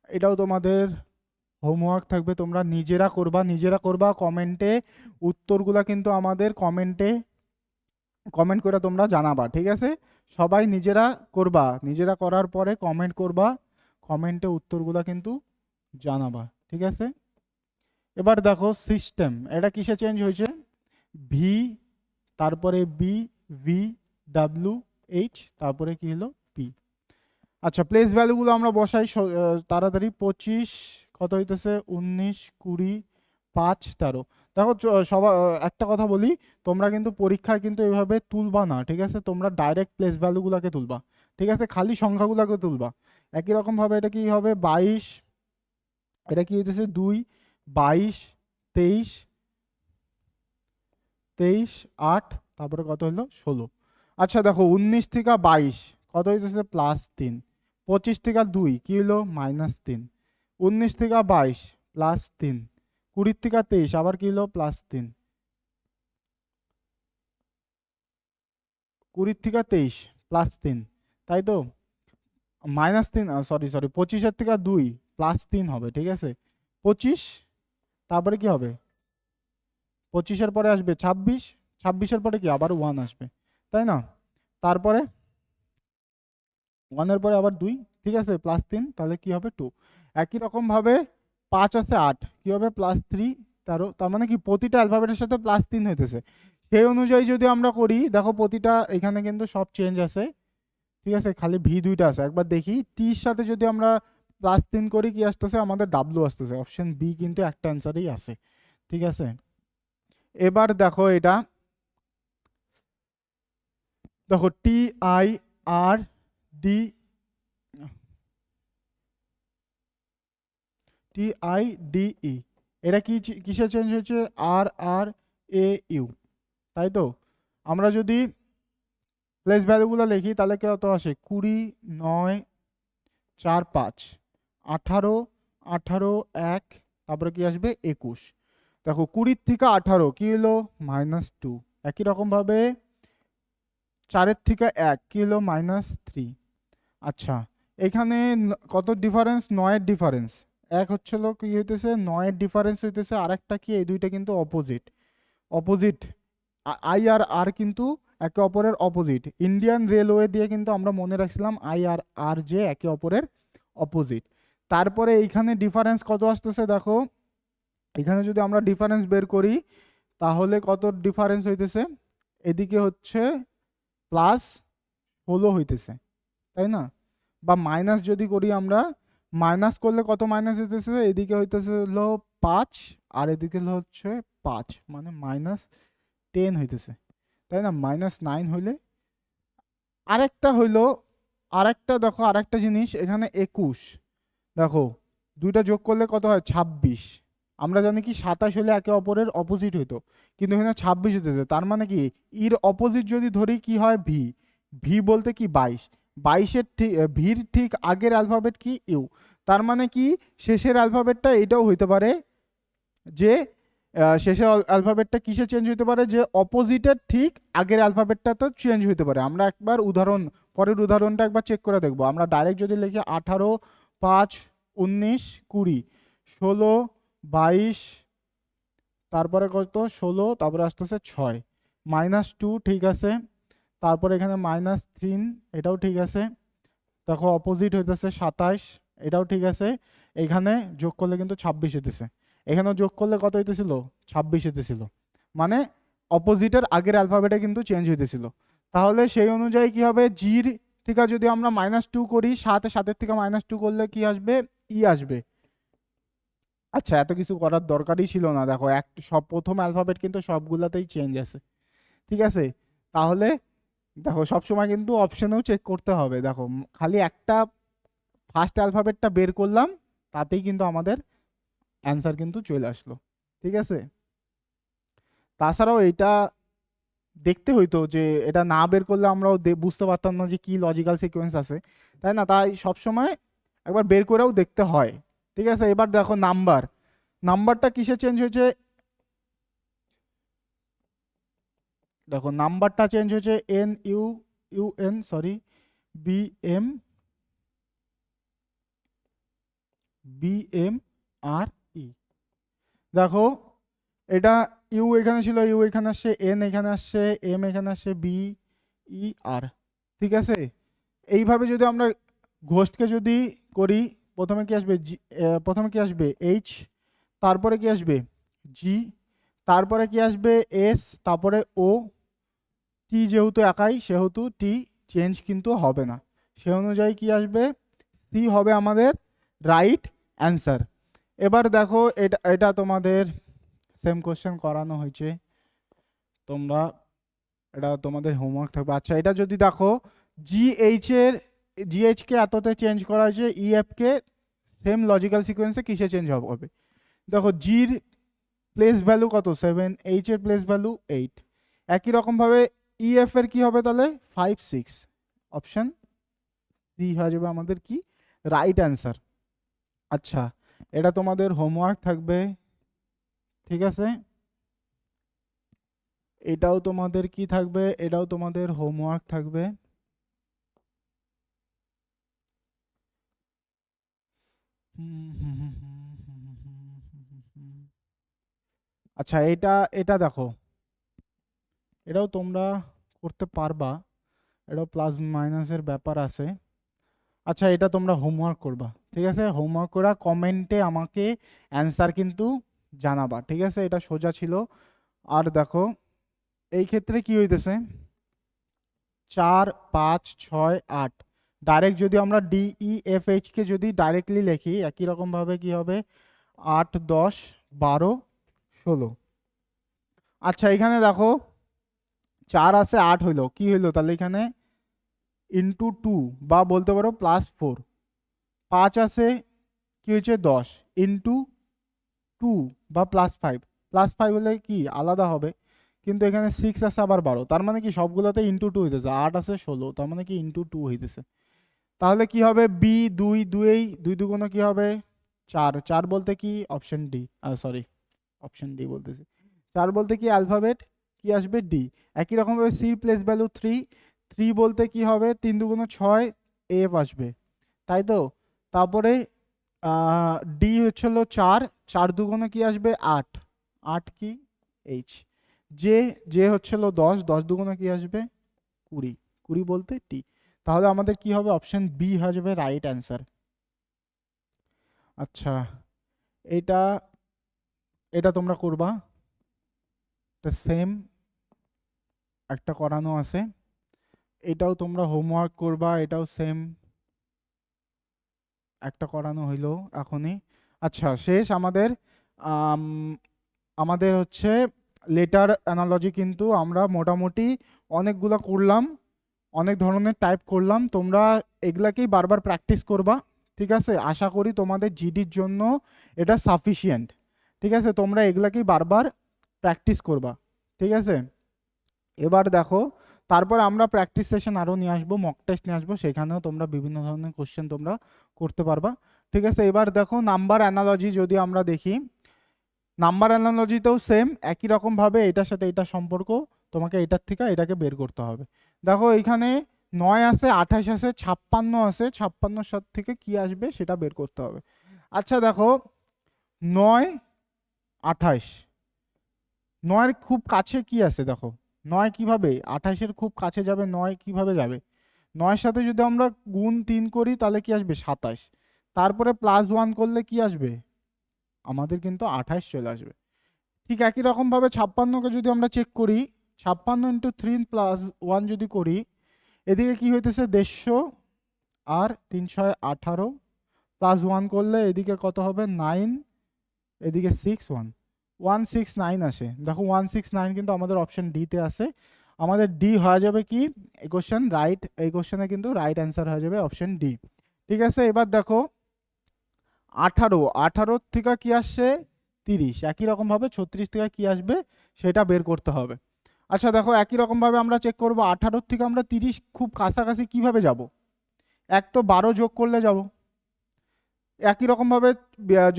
এটাও তোমাদের হোমওয়ার্ক থাকবে, তোমরা নিজেরা করবা, নিজেরা করবা, কমেন্টে উত্তরগুলা কিন্তু আমাদের কমেন্টে কমেন্ট করে তোমরা জানাবা, ঠিক আছে? সবাই নিজেরা করবা, নিজেরা করার পরে কমেন্ট করবা, কমেন্টে উত্তরগুলা কিন্তু জানাবা, ঠিক আছে? এবার দেখো সিস্টেম, এটা কিসে চেঞ্জ হয়েছে, ভি, তারপরে বি, ভি, ডাব্লিউ, এইচ, তারপরে কি হলো পি। আচ্ছা প্লেস ভ্যালুগুলো আমরা বসাই তাড়াতাড়ি, 25 কত হইতেছে 19, 20, 5, 13। দেখো সবার একটা কথা বলি, তোমরা কিন্তু পরীক্ষায় কিন্তু এইভাবে তুলবা না, ঠিক আছে? তোমরা ডাইরেক্ট প্লেস ভ্যালুগুলোকে তুলবা, ঠিক আছে? খালি সংখ্যাগুলোকে তুলবা। একই রকম ভাবে এটা কি হবে 22, এটা কি হইতেছে 2, 22, 23, 23, 8, তারপরে কত হলো 16। আচ্ছা দেখো 19 থেকে 22 কত হইতেছে +3, 25 থেকে 2 কি হলো -3, 19 থেকে 22 +3, 20 থেকে 23 আবার কি হলো +3, 20 থেকে 23 +3, তাই তো -3, সরি 25 থেকে 2 +3 হবে, ঠিক আছে? 25, তারপরে কি হবে 25 পরে আসবে 26, 26 পরে কি আবার 1 আসবে, তাই না? তারপরে 1 পরে আবার 2, ঠিক আছে +3, তাহলে কি হবে 2। একই রকম ভাবে 5 আছে 8 কি হবে +3, 13, তার মানে কি প্রতিটা অ্যালফাবেটের সাথে +3 হইতেছে। সেই অনুযায়ী যদি আমরা করি, দেখো প্রতিটা এখানে কিন্তু সব চেঞ্জ আছে, ঠিক আছে? খালি ভি দুইটা আছে, একবার দেখি টির সাথে যদি আমরা +3 করি কি আসতেছে আমাদের ডাব্লিউ আসতেছে, অপশন বি কিন্তু একটা অ্যান্সারই আছে, ঠিক আছে? এবার দেখো এটা, দেখো T I R D, T I D E, এটা কি কিসে চেঞ্জ হয়েছে, আর আর এ ইউ, তাই তো? আমরা যদি প্লেস ভ্যালুগুলো লিখি তাহলে কত আসে 20, 9, 4, 5, 18, 18, 1, তারপরে কি আসবে 21। দেখো 20 থেকে 18 কি হলো -2, একই রকম ভাবে 4 থেকে 1 কি হলো -3। আচ্ছা এখানে কত ডিফারেন্স, 9 এর ডিফারেন্স, এক হচ্ছিল কি হইতেছে 9 এর ডিফারেন্স হইতেছে, আরেকটা কি এই দুইটা কিন্তু অপোজিট, অপোজিট আই আর আর কিন্তু একে অপরের অপোজিট। ইন্ডিয়ান রেলওয়ে দিয়ে কিন্তু আমরা মনে রাখছিলাম আই আর আর যে একে অপরের অপোজিট। তারপরে এইখানে ডিফারেন্স কত আসতেছে দেখো, এখানে যদি আমরা ডিফারেন্স বের করি তাহলে কত ডিফারেন্স হইতেছে, এদিকে হচ্ছে +16 হইতেছে, তাই না? বা মাইনাস যদি করি আমরা, মাইনাস করলে কত মাইনাস হইতেছে, এদিকে হইতেছে হলো 5 আর এদিকে হচ্ছে 5, মানে -10 হইতেছে, তাই না? -9 হইলে আরেকটা হইলো, আরেকটা দেখো আরেকটা জিনিস এখানে 21, দেখো দুইটা যোগ করলে কত হয় 26। আমরা জানি কি 27 হলে একে অপরের অপোজিট হইতো, কিন্তু এখানে 26 হইতেছে, তার মানে কি এর অপোজিট যদি ধরি কি হয় ভি, ভি বলতে কি 22, 22-এর ঠিক ভির ঠিক আগের অ্যালফাবেট কি ইউ, তার মানে কি শেষের অ্যালফাবেটটা এটাও হইতে পারে যে শেষের অ্যালফাবেটটা কিসে চেঞ্জ হতে পারে, যে অপোজিটের ঠিক আগের অ্যালফাবেটটা তো চেঞ্জ হতে পারে। আমরা একবার উদাহরণ, পরের উদাহরণটা একবার চেক করে দেখবো। আমরা ডাইরেক্ট যদি লিখি 18, 5, 19, 20, 16, 22, তারপরে কত 16, তারপরে আসতেছে 6, -2, ঠিক আছে। তারপরে এখানে -3, এটাও ঠিক আছে। দেখো অপোজিট হইতেছে 27, এটাও ঠিক আছে। এখানে যোগ করলে কিন্তু 26 হইতেছে, এখানেও যোগ করলে কত হইতেছিল 26 হইতেছিল, মানে অপোজিটের আগের অ্যালফাবেটে কিন্তু চেঞ্জ হইতেছিল। তাহলে সেই অনুযায়ী কি হবে, জির থেকে যদি আমরা -2 করি, 7 থেকে -2 করলে কি আসবে ই আসবে, আচ্ছা, এত কিছু করার দরকারই ছিল না। দেখো সব প্রথম অ্যালফাবেট কিন্তু সবগুলাতেই চেঞ্জ আছে, ঠিক আছে? তাহলে দেখো সবসময় কিন্তু অপশনেও চেক করতে হবে। দেখো খালি একটা ফার্স্ট অ্যালফাবেটটা বের করলাম, তাতেই কিন্তু আমাদের অ্যান্সার কিন্তু চলে আসলো, ঠিক আছে? তাছাড়াও এটা দেখতে হইতো যে এটা না বের করলে আমরাও বুঝতে পারতাম না যে কি লজিক্যাল সিকোয়েন্স আছে, তাই না? তাই সবসময় একবার বের করেও দেখতে হয়, ঠিক আছে? এবার দেখো নাম্বারটা কিসে চেঞ্জ হয়েছে? দেখো নাম্বারটা চেঞ্জ হয়েছে N U U N sorry B M B M R E. দেখো এটা ইউ এখানে ছিল, ইউ এখানে আসছে, এন এখানে আসছে, এম এখানে আসছে, বি ই আর, ঠিক আছে? এইভাবে যদি আমরা ঘোষকে যদি করি, প্রথমে কি আসবে জি, প্রথমে কি আসবে এইচ, তারপরে কি আসবে জি, তারপরে কি আসবে এস, তারপরে ও, টি যেহেতু একাই সেহেতু টি চেঞ্জ কিন্তু হবে না, সে অনুযায়ী কি আসবে সি হবে আমাদের রাইট অ্যান্সার। এবার দেখো এটা এটা তোমাদের সেম কোশ্চেন করানো হয়েছে, তোমরা এটা তোমাদের হোমওয়ার্ক থাকবে। আচ্ছা, এটা যদি দেখো জিএইচ এর জিএইচ কে এততে চেঞ্জ করা হয়েছে, ইএফ কে সেম লজিক্যাল সিকোয়েন্সে কিসে চেঞ্জ হবে? দেখো জির প্লেস ভ্যালু কত 7, এইচ এর প্লেস ভ্যালু 8, একই রকম ভাবে ইএফ এর কি হবে তাহলে 5 6, অপশন সি হয়ে যাবে আমাদের কি রাইট অ্যান্সার। আচ্ছা, এটা তোমাদের হোমওয়ার্ক থাকবে, ঠিক আছে? এটাও তোমাদের কি থাকবে, এটাও তোমাদের হোমওয়ার্ক থাকবে। আচ্ছা, এটা এটা দেখো, এটাও তোমরা করতে পারবা, এটাও প্লাস মাইনাসের ব্যাপার আছে। আচ্ছা, এটা তোমরা হোমওয়ার্ক করবা, ঠিক আছে? হোমওয়ার্ক করা কমেন্টে আমাকে অ্যান্সার কিন্তু জানাবা, ঠিক আছে? এটা সোজা ছিল। আর দেখো এই ক্ষেত্রে কি হইতেছে 4 5 6 8, ডাইরেক্ট যদি আমরা DEFH কে যদি ডাইরেক্টলি লিখি একই রকম ভাবে কি হবে 8 10 12 16। আচ্ছা, এখানে দেখো 4 আছে 8 হইলো, কি হইলো তাহলে এখানে ইন্টু 2 বা বলতে পারো +4। 5 আছে কি হয়েছে 10 ইন্টু 2 বা +5, +5 হলে কি আলাদা হবে, কিন্তু এখানে 6 আছে আবার 12, তার মানে কি সবগুলোতে ইন্টু 2 হইতেছে। 8 আছে 16, তার মানে কি ইন্টু 2 হইতেছে। তাহলে কি হবে বি 2 2 2 দুগুণ কি হবে 4, 4 বলতে কি option D, sorry option D বলতেছি, 4 বলতে কি অ্যালফাবেট কি আসবে ডি। একই রকম ভাবে সি প্লেস ভ্যালু 3, 3 বলতে কি হবে 3 দুগুণ 6 এফ আসবে, তাই তো? তারপরে ডি হচ্ছিল 4, 4 দুগুণ কি আসবে 8, 8 কি এইচ। জে জে হচ্ছিল 10, 10 দুগুণ কি আসবে 20, 20 বলতে টি। তাহলে আমাদের কি হবে অপশন বি হয়ে যাবে রাইট অ্যান্সার। আচ্ছা, এটা এটা তোমরা করবা, এটা সেম একটা করানো আছে, এটাও তোমরা হোমওয়ার্ক করবা, এটাও সেম একটা করানো হইলো এখনই। আচ্ছা, শেষ আমাদের আম, আমাদের হচ্ছে লেটার অ্যানালজি, কিন্তু আমরা মোটামুটি অনেকগুলো করলাম, অনেক ধরনের টাইপ করলাম, তোমরা এগুলাকেই বারবার প্র্যাকটিস করবা, ঠিক আছে? আশা করি তোমাদের জিডির জন্য এটা সাফিসিয়েন্ট, ঠিক আছে? তোমরা এগুলাকেই বারবার প্র্যাকটিস করবা, ঠিক আছে? এবার দেখো তারপর আমরা প্র্যাকটিস সেশন আরও নিয়ে আসবো, মক টেস্ট নিয়ে আসবো, সেখানেও তোমরা বিভিন্ন ধরনের কোশ্চেন তোমরা করতে পারবা, ঠিক আছে? এবার দেখো নাম্বার অ্যানালজি যদি আমরা দেখি, নাম্বার অ্যানালজিতেও সেম একই রকমভাবে এটার সাথে এটা সম্পর্ক, তোমাকে এটার থেকে এটাকে বের করতে হবে। দেখো এখানে 9 আছে 28 আছে 56 আছে, 56 সাথে থেকে কি আসবে সেটা বের করতে হবে। আচ্ছা দেখো 9 28, 9 খুব কাছে কি আছে দেখো, 9 কিভাবে 28 খুব কাছে যাবে, 9 কিভাবে যাবে, 9 সাথে যদি আমরা গুণ 3 করি তাহলে কি আসবে 27, তারপরে +1 করলে কি আসবে আমাদের কিন্তু 28 চলে আসবে। ঠিক একই রকমভাবে 56কে যদি আমরা চেক করি, 56 ইন্টু 3 +1 যদি করি, এদিকে কি হইতেছে 150 আর 3 6 18, +1 করলে এদিকে কত হবে 9 এদিকে 169 আসে। দেখো 169 কিন্তু আমাদের অপশন ডিতে আসে। আমাদের ডি হয়ে যাবে কি এই কোশ্চেন রাইট, এই কোশ্চেনে কিন্তু রাইট অ্যান্সার হয়ে যাবে অপশন ডি। ঠিক আছে, এবার দেখো 18 থেকে কি আসছে 30, একই রকমভাবে 36 থেকে কি আসবে সেটা বের করতে হবে। আচ্ছা দেখো একই রকমভাবে আমরা চেক করব 18 থেকে আমরা 30 খুব কাছাকাছি কিভাবে যাব, এক তো 12 যোগ করলে যাব। একই রকমভাবে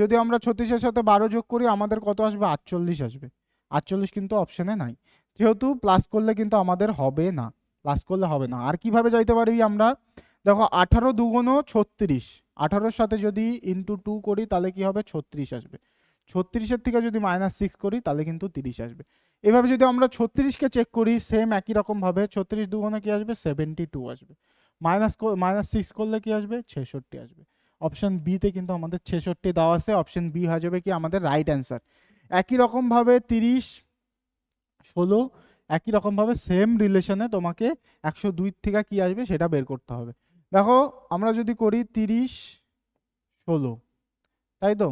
যদি আমরা 36-এর সাথে 12 যোগ করি আমাদের কত আসবে 48 আসবে। 48 কিন্তু অপশনে নাই, যেহেতু প্লাস করলে কিন্তু আমাদের হবে না, প্লাস করলে হবে না। আর কিভাবে যাইতে পারবি আমরা, দেখো 18 দুগুণ 36, 18-র সাথে যদি ইন্টু 2 করি তাহলে কি হবে 36 আসবে। 36-এর থেকে যদি -6 করি তাহলে কিন্তু 30 আসবে। এভাবে যদি আমরা 36-কে চেক করি সেম একই রকমভাবে 36 দুগুণে কি আসবে 72 আসবে। -6 করলে কি আসবে 66 আসবে। অপশন বিতে কিন্তু আমাদের 66 দেওয়া আছে, অপশন বি হয়ে যাবে কি আমাদের রাইট অ্যান্সার। একই রকমভাবে 30, 16 একই রকমভাবে সেম রিলেশনে তোমাকে 102 থেকে কি আসবে সেটা বের করতে হবে। দেখো আমরা যদি করি 30, 16, তাই তো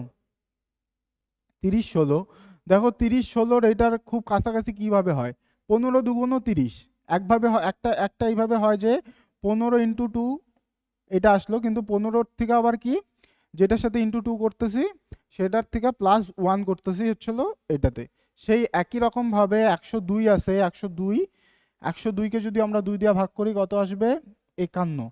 30, 16, দেখো 30, 16 এটার খুব কাছাকাছি কিভাবে হয় 15 দুগুণ 30, একভাবে একটা এইভাবে হয় যে 15 ইন্টু 2 এটা আসলো, কিন্তু 15 থেকে আবার কি যেটার সাথে ইন্টু 2 করতেছি সেটার থেকে +1 করতেছি হচ্ছিল এটাতে। সেই একই রকমভাবে 102 আছে, 102কে যদি আমরা 2 দিয়ে ভাগ করি কত আসবে 51,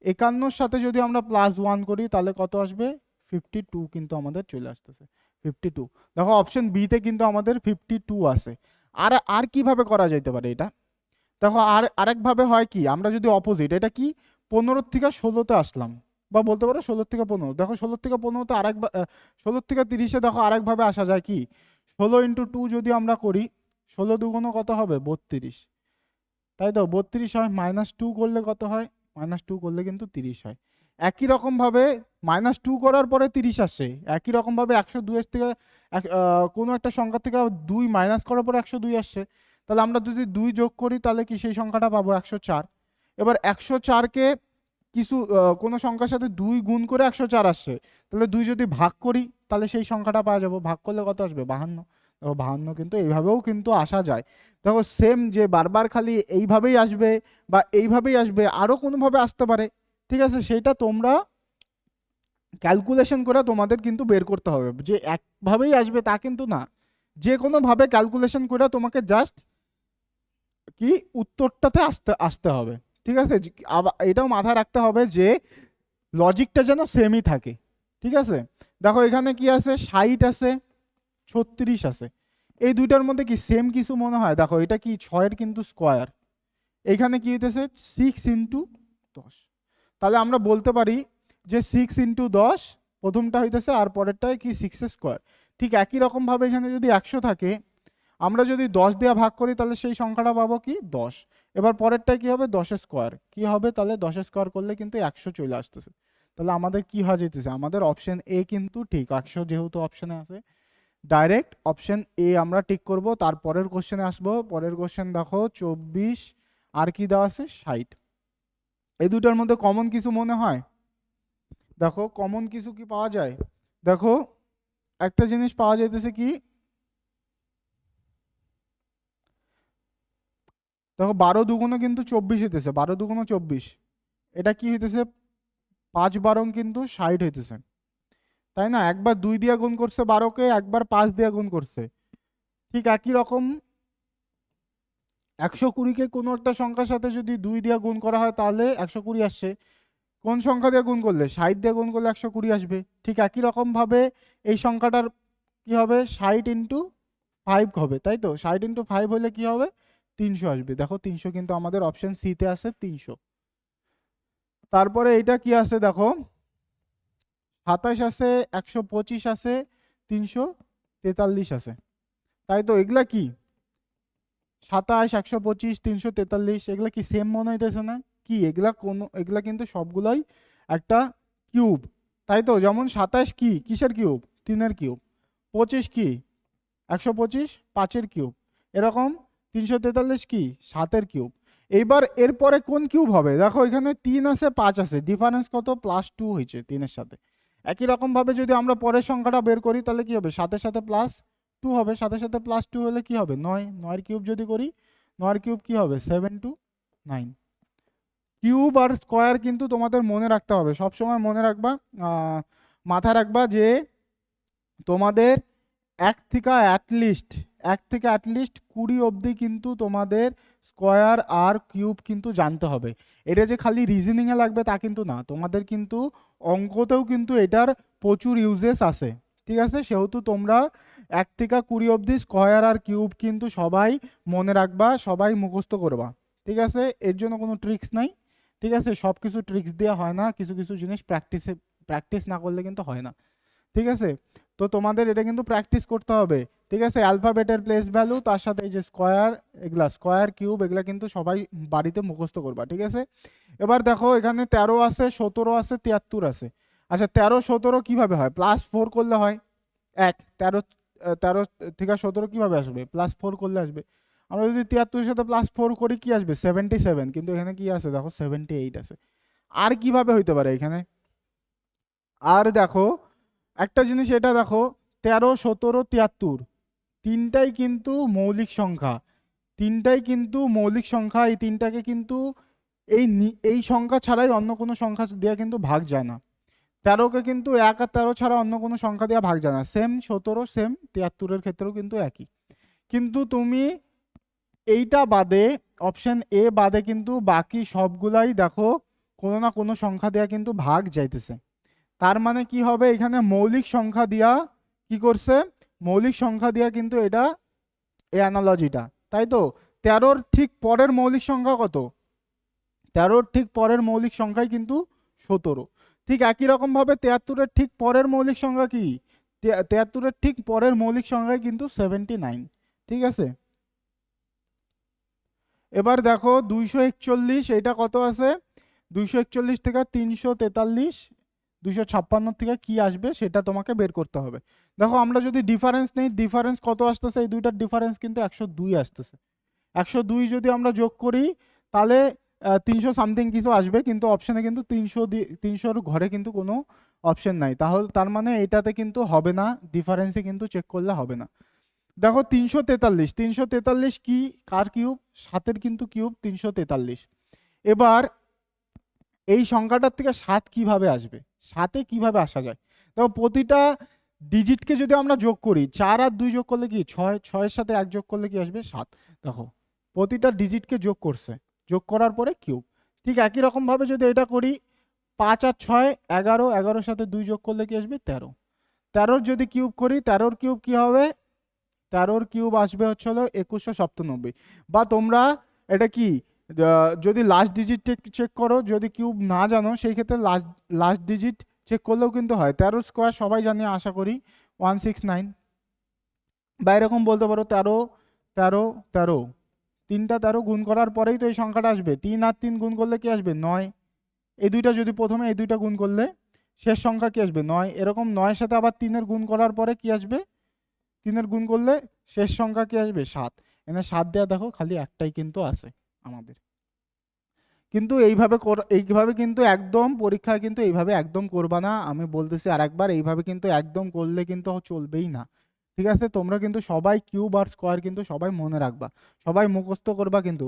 51-র সাথে যদি আমরা +1 করি তাহলে কত আসবে 52 কিন্তু আমাদের চলে আসতেছে 52। দেখো অপশন বিতে কিন্তু আমাদের 52 আছে। আর কিভাবে করা যেতে পারে এটা, দেখো আরেকভাবে হয় কি আমরা যদি অপোজিট, এটা কি 15 থেকে 16-তে আসলাম, বা বলতে পারো 16 থেকে 15, দেখো 16 থেকে 15-তে আরেকবার 16 থেকে 30-এ দেখো আরেকভাবে আসা যায় কি 16 ইন্টু 2 যদি আমরা করি 16 দুগুণ কত হবে 32, তাই তো 32 হয়, -2 করলে কত হয় -2 করলে কিন্তু 30 হয়। একই রকমভাবে -2 করার পরে 30 আসে, একই রকমভাবে 102-এর থেকে কোনো একটা সংখ্যা থেকে 2 মাইনাস করার পরে 102 আসছে, তাহলে আমরা যদি 2 যোগ করি তাহলে কি সেই সংখ্যাটা পাবো 104। এবার 104-কে কিছু কোনো সংখ্যার সাথে 2 গুণ করে 104 আসছে, তাহলে 2 যদি ভাগ করি তাহলে সেই সংখ্যাটা পাওয়া যাবো, ভাগ করলে কত আসবে 52। দেখো 52 কিন্তু এইভাবেও কিন্তু আসা যায়। দেখো সেম যে বারবার খালি এইভাবেই আসবে বা এইভাবেই আসবে, আরও কোনোভাবে আসতে পারে, ঠিক আছে, সেইটা তোমরা ক্যালকুলেশন করে তোমাদের কিন্তু বের করতে হবে, যে একভাবেই আসবে তা কিন্তু না, যে কোনোভাবে ক্যালকুলেশন করে তোমাকে জাস্ট কি উত্তরটাতে আসতে আসতে হবে। ঠিক আছে, আবার এটাও মাথায় রাখতে হবে যে লজিকটা যেন সেমই থাকে। ঠিক আছে, দেখো এখানে কি আছে 60 আছে, 36 আছে, এই দুইটার মধ্যে কি সেম কিছু মনে হয়, দেখো এটা কি 6-এর কিন্তু স্কোয়ার, এইখানে কি হইতেছে 6 ইন্টু 10, তাহলে আমরা বলতে পারি যে 6 ইন্টু 10 প্রথমটা হইতেছে আর পরেরটায় কি 6 স্কোয়ার। ঠিক একই রকমভাবে এখানে যদি 100 থাকে আমরা যদি 10 দিয়ে ভাগ করি তাহলে সেই সংখ্যাটা পাবো কি 10। এবার পরেরটায় কি হবে 10 স্কোয়ার, কি হবে তাহলে 10 স্কোয়ার করলে কিন্তু 100 চলে আসতেছে। তাহলে আমাদের কি হয়ে যেতেছে, আমাদের অপশন এ কিন্তু ঠিক, 100 যেহেতু অপশনে আছে ডাইরেক্ট অপশন এ আমরা টিক করব। তারপরের কোশ্চেনে আসবো, পরের কোশ্চেন দেখো 24 আর কি দেওয়া আছে 60, এই দুটার মধ্যে কমন কিছু মনে হয়, দেখো কমন কিছু কি পাওয়া যায়, দেখো একটা জিনিস পাওয়া যাইতেছে কি, দেখো 12 দুগুণে কিন্তু 24 হইতেছে, 12 দুগুণে 24, এটা কি হইতেছে 5 12 কিন্তু 60 হইতেছে, তাই না, একবার 2 দিয়ে গুণ করছে 12-কে, একবার 5 দিয়ে গুণ করছে। ঠিক একই রকম 120-কে কোনো একটা সংখ্যার সাথে যদি 2 দিয়ে গুণ করা হয় তাহলে 120 আসছে, কোন সংখ্যা দিয়ে গুণ করলে 60 দিয়ে গুণ করলে 120 আসবে। ঠিক একই রকম ভাবে এই সংখ্যাটার কি হবে 60 ইন্টু 5 হবে, তাই তো 60 ইন্টু 5 হলে কি হবে 300 আসবে। দেখো 300 কিন্তু আমাদের অপশন সিতে আছে 300। তারপরে এটা কি আছে দেখো 27 আছে, 125 আছে, 343 আছে, তাই তো এগুলা কি 27, 125, 343 এগুলা কি সেম মনে হইতেছে না, কি এগুলা এগুলা কিন্তু সবগুলাই একটা কিউব, তাই তো, যেমন 27 কি কিসের কিউব 3-এর কিউব, 25 কি 125 5-এর কিউব, এরকম 343 কি 7-এর কিউব। এইবার এরপরে কোন কিউব হবে, দেখো এখানে 3 আছে 5 আছে, ডিফারেন্স কত +2 হয়েছে 3-এর সাথে, একই রকমভাবে যদি আমরা পরের সংখ্যাটা বের করি তাহলে কি হবে, সাথে সাথে প্লাস টু হবে, সাথে সাথে প্লাস টু হলে কি হবে, নয়, নয়ের কিউব যদি করি, নয়ের কিউব কি হবে, 7 টু 9। কিউব আর স্কোয়ার কিন্তু তোমাদের মনে রাখতে হবে, সবসময় মনে রাখবা, মাথায় রাখবা যে তোমাদের এক থেকে অ্যাটলিস্ট 20 অবধি কিন্তু তোমাদের স্কোয়ার আর কিউব কিন্তু জানতে হবে। এটা যে খালি রিজনিংয়ে লাগবে তা কিন্তু না, তোমাদের কিন্তু অঙ্কতেও কিন্তু এটার প্রচুর ইউজেস আছে। ঠিক আছে, সেহেতু তোমরা 1 থেকে 20 অবধি স্কোয়ার আর কিউব কিন্তু সবাই মনে রাখবা, সবাই মুখস্থ করবা। ঠিক আছে, এর জন্য কোনো ট্রিক্স নাই। ঠিক আছে, সব কিছু ট্রিক্স দেওয়া হয় না, কিছু কিছু জিনিস প্র্যাকটিস না করলে কিন্তু হয় না। ঠিক আছে, তো তোমাদের এটা কিন্তু প্র্যাকটিস করতে হবে। ঠিক আছে, অ্যালফাবেটের প্লেস ভ্যালু, তার সাথে এই যে স্কোয়ার, এগুলা স্কোয়ার কিউব এগুলা কিন্তু সবাই বাড়িতে মুখস্থ করবা। ঠিক আছে, এবার দেখো এখানে 13 আছে, 17 আছে, 73 আছে। আচ্ছা 13 17 কিভাবে হয়, +4 করলে হয়। 13 থেকে 17 কিভাবে আসবে, +4 করলে আসবে। আমরা যদি 73 সাথে +4 করি কি আসবে, 77, কিন্তু এখানে কি আছে দেখো 78 আছে। আর কিভাবে হইতে পারে এখানে, আর দেখো একটা জিনিস এটা দেখো, 13 17 73 তিনটাই কিন্তু মৌলিক সংখ্যা, তিনটাই কিন্তু মৌলিক সংখ্যা। এই তিনটাকে কিন্তু এই সংখ্যা ছাড়াই অন্য কোনো সংখ্যা দিয়ে কিন্তু ভাগ যায় না। 13কে কিন্তু 1 আর 13 ছাড়া অন্য কোনো সংখ্যা দিয়ে ভাগ যায় না। সেম 17, সেম 73-এর ক্ষেত্রেও কিন্তু একই। কিন্তু তুমি এইটা বাদে, অপশন এ বাদে কিন্তু বাকি সবগুলাই দেখো কোনো না কোনো সংখ্যা দেওয়া কিন্তু ভাগ যাইতেছে। তার মানে কি হবে, এখানে মৌলিক সংখ্যা দিয়া কি করছে, মৌলিক সংখ্যা দিয়া কিন্তু এটা এই অ্যানালজিটা, তাই তো। 13-র ঠিক পরের মৌলিক সংখ্যা কত, 13-র ঠিক পরের মৌলিক সংখ্যাই কিন্তু 17। ঠিক একই রকম ভাবে 73-এর ঠিক পরের মৌলিক সংখ্যা কি, 73-এর ঠিক পরের মৌলিক সংখ্যাই কিন্তু 79। ঠিক আছে, এবার দেখো 241, এটা কত আছে, 241 থেকে 343, 256 থেকে কি আসবে সেটা তোমাকে বের করতে হবে। দেখো আমরা যদি ডিফারেন্স নেই, ডিফারেন্স কত আসতেছে, এই দুইটার ডিফারেন্স কিন্তু 102 আসতেছে। 102 যদি আমরা যোগ করি তাহলে 300 সামথিং কিছু আসবে, কিন্তু অপশনে কিন্তু 300-র ঘরে কিন্তু কোনো অপশন নাই, তাহলে তার মানে এটাতে কিন্তু হবে না, ডিফারেন্সে কিন্তু চেক করলে হবে না। দেখো 343 কি, কার কিউব, 7-এর কিন্তু কিউব 343। এবার এই সংখ্যাটার থেকে 7 কিভাবে আসবে, 7-এ কিভাবে আসা যায়, দেখো প্রতিটা ডিজিটকে যদি আমরা যোগ করি, 4 আর 2 যোগ করলে কি 6, 6-এর সাথে 1 যোগ করলে কি আসবে 7। দেখো প্রতিটা ডিজিটকে যোগ করছে, যোগ করার পরে কিউব। ঠিক একই রকম ভাবে যদি এটা করি, 5 আর 6 11, 11-এর সাথে 2 যোগ করলে কি আসবে 13, 13-র যদি কিউব করি, 13-র কিউব কি হবে, 13-র কিউব আসবে হচ্ছে হলো 2197। বা তোমরা এটা কি, যদি লাস্ট ডিজিট চেক করো, যদি কিউব না জানো সেই ক্ষেত্রে লাস্ট ডিজিট চেক করলেও কিন্তু হয়। 13 স্কোয়ার সবাই জানি আশা করি 169, বা এরকম বলতে পারো 13 13 13, তিনটা 13 গুণ করার পরেই তো এই সংখ্যাটা আসবে। 3 আর 3 গুণ করলে কি আসবে 9, এই দুইটা যদি প্রথমে এই দুইটা গুণ করলে শেষ সংখ্যা কি আসবে 9, এরকম 9-এর সাথে আবার 3-এর গুণ করার পরে কি আসবে, 3-এর গুণ করলে শেষ সংখ্যা কি আসবে 7। এখানে 7 দেওয়া দেখো খালি একটাই কিন্তু আছে আমাদের। কিন্তু এইভাবে কিন্তু একদম পরীক্ষায় কিন্তু এইভাবে একদম করবা না, আমি বলতেছি আরেকবার, এইভাবে কিন্তু একদম করলে কিন্তু চলবেই না। ঠিক আছে, তোমরা কিন্তু সবাই কিউব আর স্কোয়ার কিন্তু সবাই মনে রাখবা, সবাই মুখস্থ করবা কিন্তু।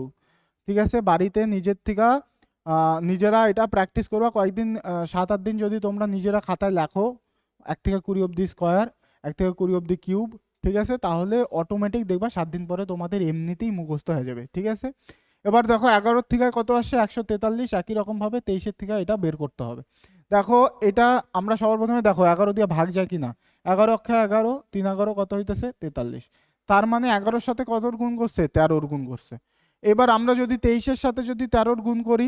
ঠিক আছে, বাড়িতে নিজের থেকে নিজেরা এটা প্র্যাকটিস করবা কয়েকদিন, 7-8 দিন যদি তোমরা নিজেরা খাতায় লেখো 1 থেকে 20 অবধি স্কোয়ার, 1 থেকে 20 অবধি কিউব। ঠিক আছে, তাহলে অটোমেটিক দেখবা 7 দিন পরে তোমাদের এমনিতেই মুখস্থ হয়ে যাবে। ঠিক আছে, এবার দেখো 11-র থেকে কত আসছে 143, একই রকম ভাবে 23-এর থেকে এটা বের করতে হবে। দেখো এটা আমরা সবার প্রথমে দেখো 11 দিয়ে ভাগ যায় কিনা, 11 অক্ষে 11, 3 11 কত হইতেছে 43, তার মানে 11-র সাথে কতর গুণ করছে 13-র গুণ করছে। এবার আমরা যদি 23-এর সাথে যদি 13-র গুণ করি,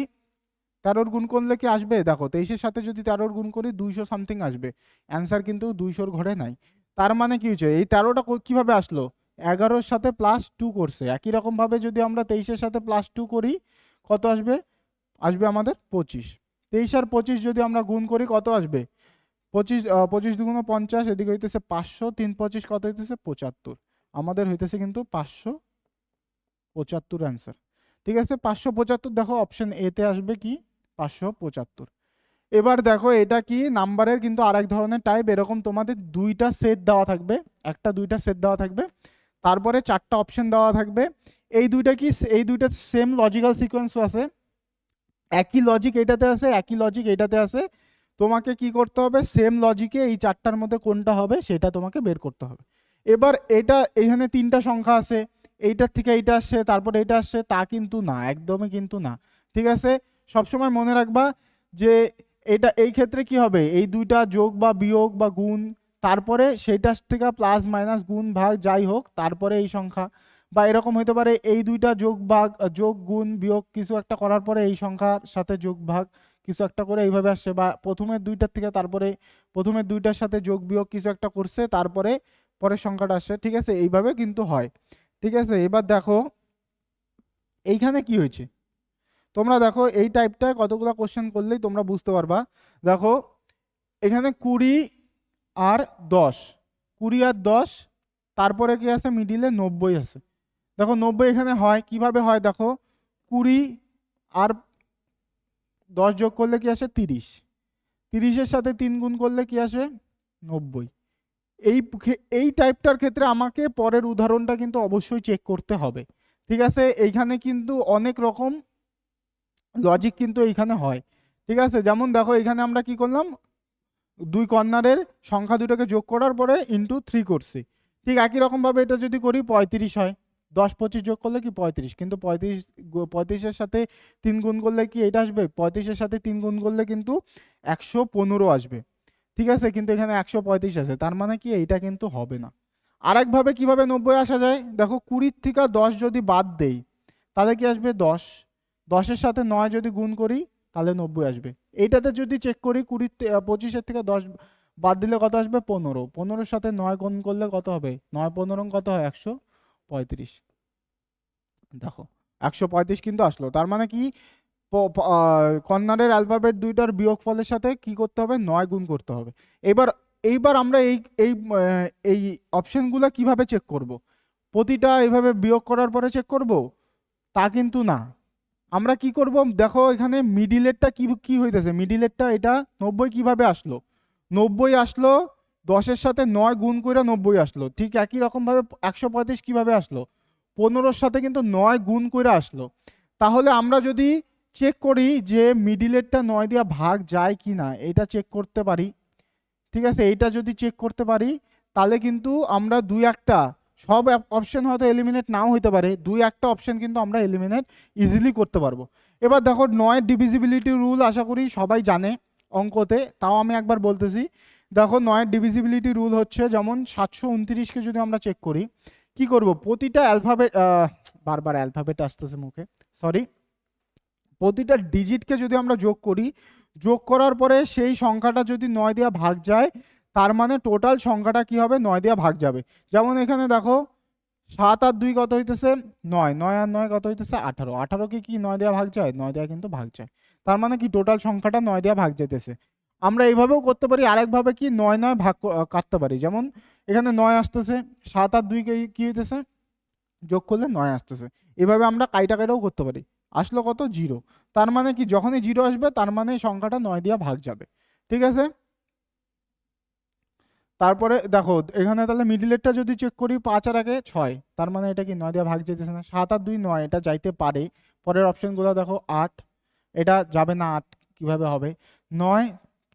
13-র গুণ করলে কি আসবে, দেখো 23-এর সাথে যদি 13-র গুণ করি 200 সামথিং আসবে, অ্যান্সার কিন্তু 200-র ঘরে নাই। তার মানে কি হচ্ছে, এই 13টা কিভাবে আসলো, 11-র সাথে +2 করছে। একই রকম ভাবে যদি আমরা 23-এর সাথে +2 করি কত আসবে, আসবে আমাদের 25। 23 আর 25 যদি আমরা গুণ করি কত আসবে, 25, 25 দুগুণ 50, এদিকে হইতেছে 500, 3 25 কত হইতেছে 75, আমাদের হইতেছে কিন্তু 575 অ্যান্সার। ঠিক আছে, 575 দেখো অপশন এ তে আসবে কি 575। এবার দেখো এটা কি নাম্বারের কিন্তু আরেক ধরনের টাইপ। এরকম তোমাদের দুইটা সেট দেওয়া থাকবে, একটা দুইটা সেট দেওয়া থাকবে, তারপরে চারটা অপশন দেওয়া থাকবে। এই দুইটা কি, এই দুইটা সেম লজিক্যাল সিকোয়েন্স আছে, একই লজিক এটাতে আছে, একই লজিক এটাতে আছে। তোমাকে কি করতে হবে, সেম লজিকে এই চারটার মধ্যে কোনটা হবে সেটা তোমাকে বের করতে হবে। এবার এটা এখানে তিনটা সংখ্যা আছে, এইটার থেকে এইটা আসছে তারপরে এটা আসছে, তা কিন্তু না, একদমই কিন্তু না। ঠিক আছে, সবসময় মনে রাখবা যে এটা এই ক্ষেত্রে কি হবে, এই দুইটা যোগ বা বিয়োগ বা গুণ, তারপরে সেইটার থেকে প্লাস মাইনাস গুণ ভাগ যাই হোক, তারপরে এই সংখ্যা। বা এরকম হতে পারে এই দুইটা যোগ ভাগ যোগ গুণ বিয়োগ কিছু একটা করার পরে এই সংখ্যার সাথে যোগ ভাগ কিছু একটা করে এইভাবে আসছে, বা প্রথমের দুইটার থেকে তারপরে প্রথমের দুইটার সাথে যোগ বিয়োগ কিছু একটা করছে তারপরে পরের সংখ্যাটা আসছে। ঠিক আছে, এইভাবে কিন্তু হয়। ঠিক আছে, এবার দেখো এইখানে কি হয়েছে, তোমরা দেখো এই টাইপটা কতগুলো কোশ্চেন করলেই তোমরা বুঝতে পারবা। দেখো এখানে 20 আর 10, 20 আর 10, তারপরে কি আছে মিডিলে 90 আছে। দেখো 90 এখানে হয় কিভাবে হয়, দেখো 20 আর 10 যোগ করলে কি আসে 30, 30-এর সাথে 3 গুণ করলে কি আসে 90। এই এই টাইপটার ক্ষেত্রে আমাকে পরের উদাহরণটা কিন্তু অবশ্যই চেক করতে হবে। ঠিক আছে, এইখানে কিন্তু অনেক রকম লজিক কিন্তু এইখানে হয়। ঠিক আছে, যেমন দেখো এখানে আমরা কি করলাম, দুই কর্নারের সংখ্যা দুটোকে যোগ করার পরে ইন্টু 3 করছি। ঠিক একই রকমভাবে এটা যদি করি 35 হয়, 10-25 যোগ করলে কি 35, কিন্তু 35-এর সাথে 3 গুণ করলে কি এটা আসবে, 35-এর সাথে 3 গুণ করলে কিন্তু 115 আসবে। ঠিক আছে, কিন্তু এখানে 135 আছে, তার মানে কি এইটা কিন্তু হবে না। আরেকভাবে কিভাবে 90 আসা যায়, দেখো 20 থেকে 10 যদি বাদ দেই তাহলে কি আসবে 10, 10-এর সাথে 9 যদি গুণ করি তাহলে 90 আসবে। এইটাতে যদি চেক করি 25-এর থেকে 10 বাদ দিলে কত আসবে 15, 15-এর সাথে 9 গুণ করলে কত হবে, 9-15 কত হয় 135। দেখো 135 কিন্তু আসলো, তার মানে কি কর্নারের অ্যালফাবেট দুইটার বিয়োগফলের সাথে কি করতে হবে, 9 গুণ করতে হবে। এবার এইবার আমরা এই এই এই অপশনগুলো কিভাবে চেক করব, প্রতিটা এইভাবে বিয়োগ করার পরে চেক করব তা কিন্তু না। আমরা কি করব, দেখো এখানে মিডিলেরটা কি কি হইতেছে, মিডিলেরটা এটা 90 কিভাবে আসলো, 90 আসলো 10-এর সাথে 9 গুণ করে 90 আসলো। ঠিক একই রকম ভাবে 135 কিভাবে আসলো, 15-র সাথে কিন্তু 9 গুণ করে আসলো। তাহলে আমরা যদি চেক করি যে মিডিলেরটা 9 দিয়ে ভাগ যায় কি না, এটা চেক করতে পারি। ঠিক আছে, এইটা যদি চেক করতে পারি তাহলে কিন্তু আমরা দুই একটা, সব অপশন হয়তো এলিমিনেট নাও হইতে পারে, দুই একটা অপশন কিন্তু আমরা এলিমিনেট ইজিলি করতে পারবো। এবার দেখো 9 ডিভিজিবিলিটি রুল আশা করি সবাই জানে অঙ্কতে, তাও আমি একবার বলতেছি। দেখো 9 ডিভিজিবিলিটি রুল হচ্ছে, যেমন 729-কে যদি আমরা চেক করি কি করব, প্রতিটা অ্যালফাবেট, বারবার অ্যালফাবেট আসতেছে মুখে, সরি, প্রতিটা ডিজিটকে যদি আমরা যোগ করি, যোগ করার পরে সেই সংখ্যাটা যদি 9 দিয়ে ভাগ যায়, তার মানে টোটাল সংখ্যাটা কি হবে 9 দিয়ে ভাগ যাবে। যেমন এখানে দেখো 7 আর 2 কত হইতেছে 9, 9 আর 9 কত হইতেছে 18, 18-কে কি 9 দিয়ে ভাগ যায়, 9 দিয়ে কিন্তু ভাগ যায়। তার মানে কি টোটাল সংখ্যাটা 9 দিয়ে ভাগ যেতেছে। আমরা এইভাবেও করতে পারি, আরেকভাবে কি 9 9 ভাগ কাটতে পারি, যেমন এখানে 9 আসতেছে, 7 আর 2 কে কি হইতেছে যোগ করলে 9 আসতেছে। এভাবে আমরা কাইটা কাইটাও করতে পারি, আসলো কত 0, তার মানে কি যখনই 0 আসবে তার মানে সংখ্যাটা 9 দিয়ে ভাগ যাবে। ঠিক আছে, তারপরে দেখো এখানে তাহলে মিডিলেরটা যদি চেক করি 5 আর আগে 6, তার মানে এটা কি 9 দিয়ে ভাগ যেতেছে না। 7 আর 2 9, এটা যাইতে পারে। পরের অপশনগুলো দেখো 8, এটা যাবে না, 8 কিভাবে হবে, 9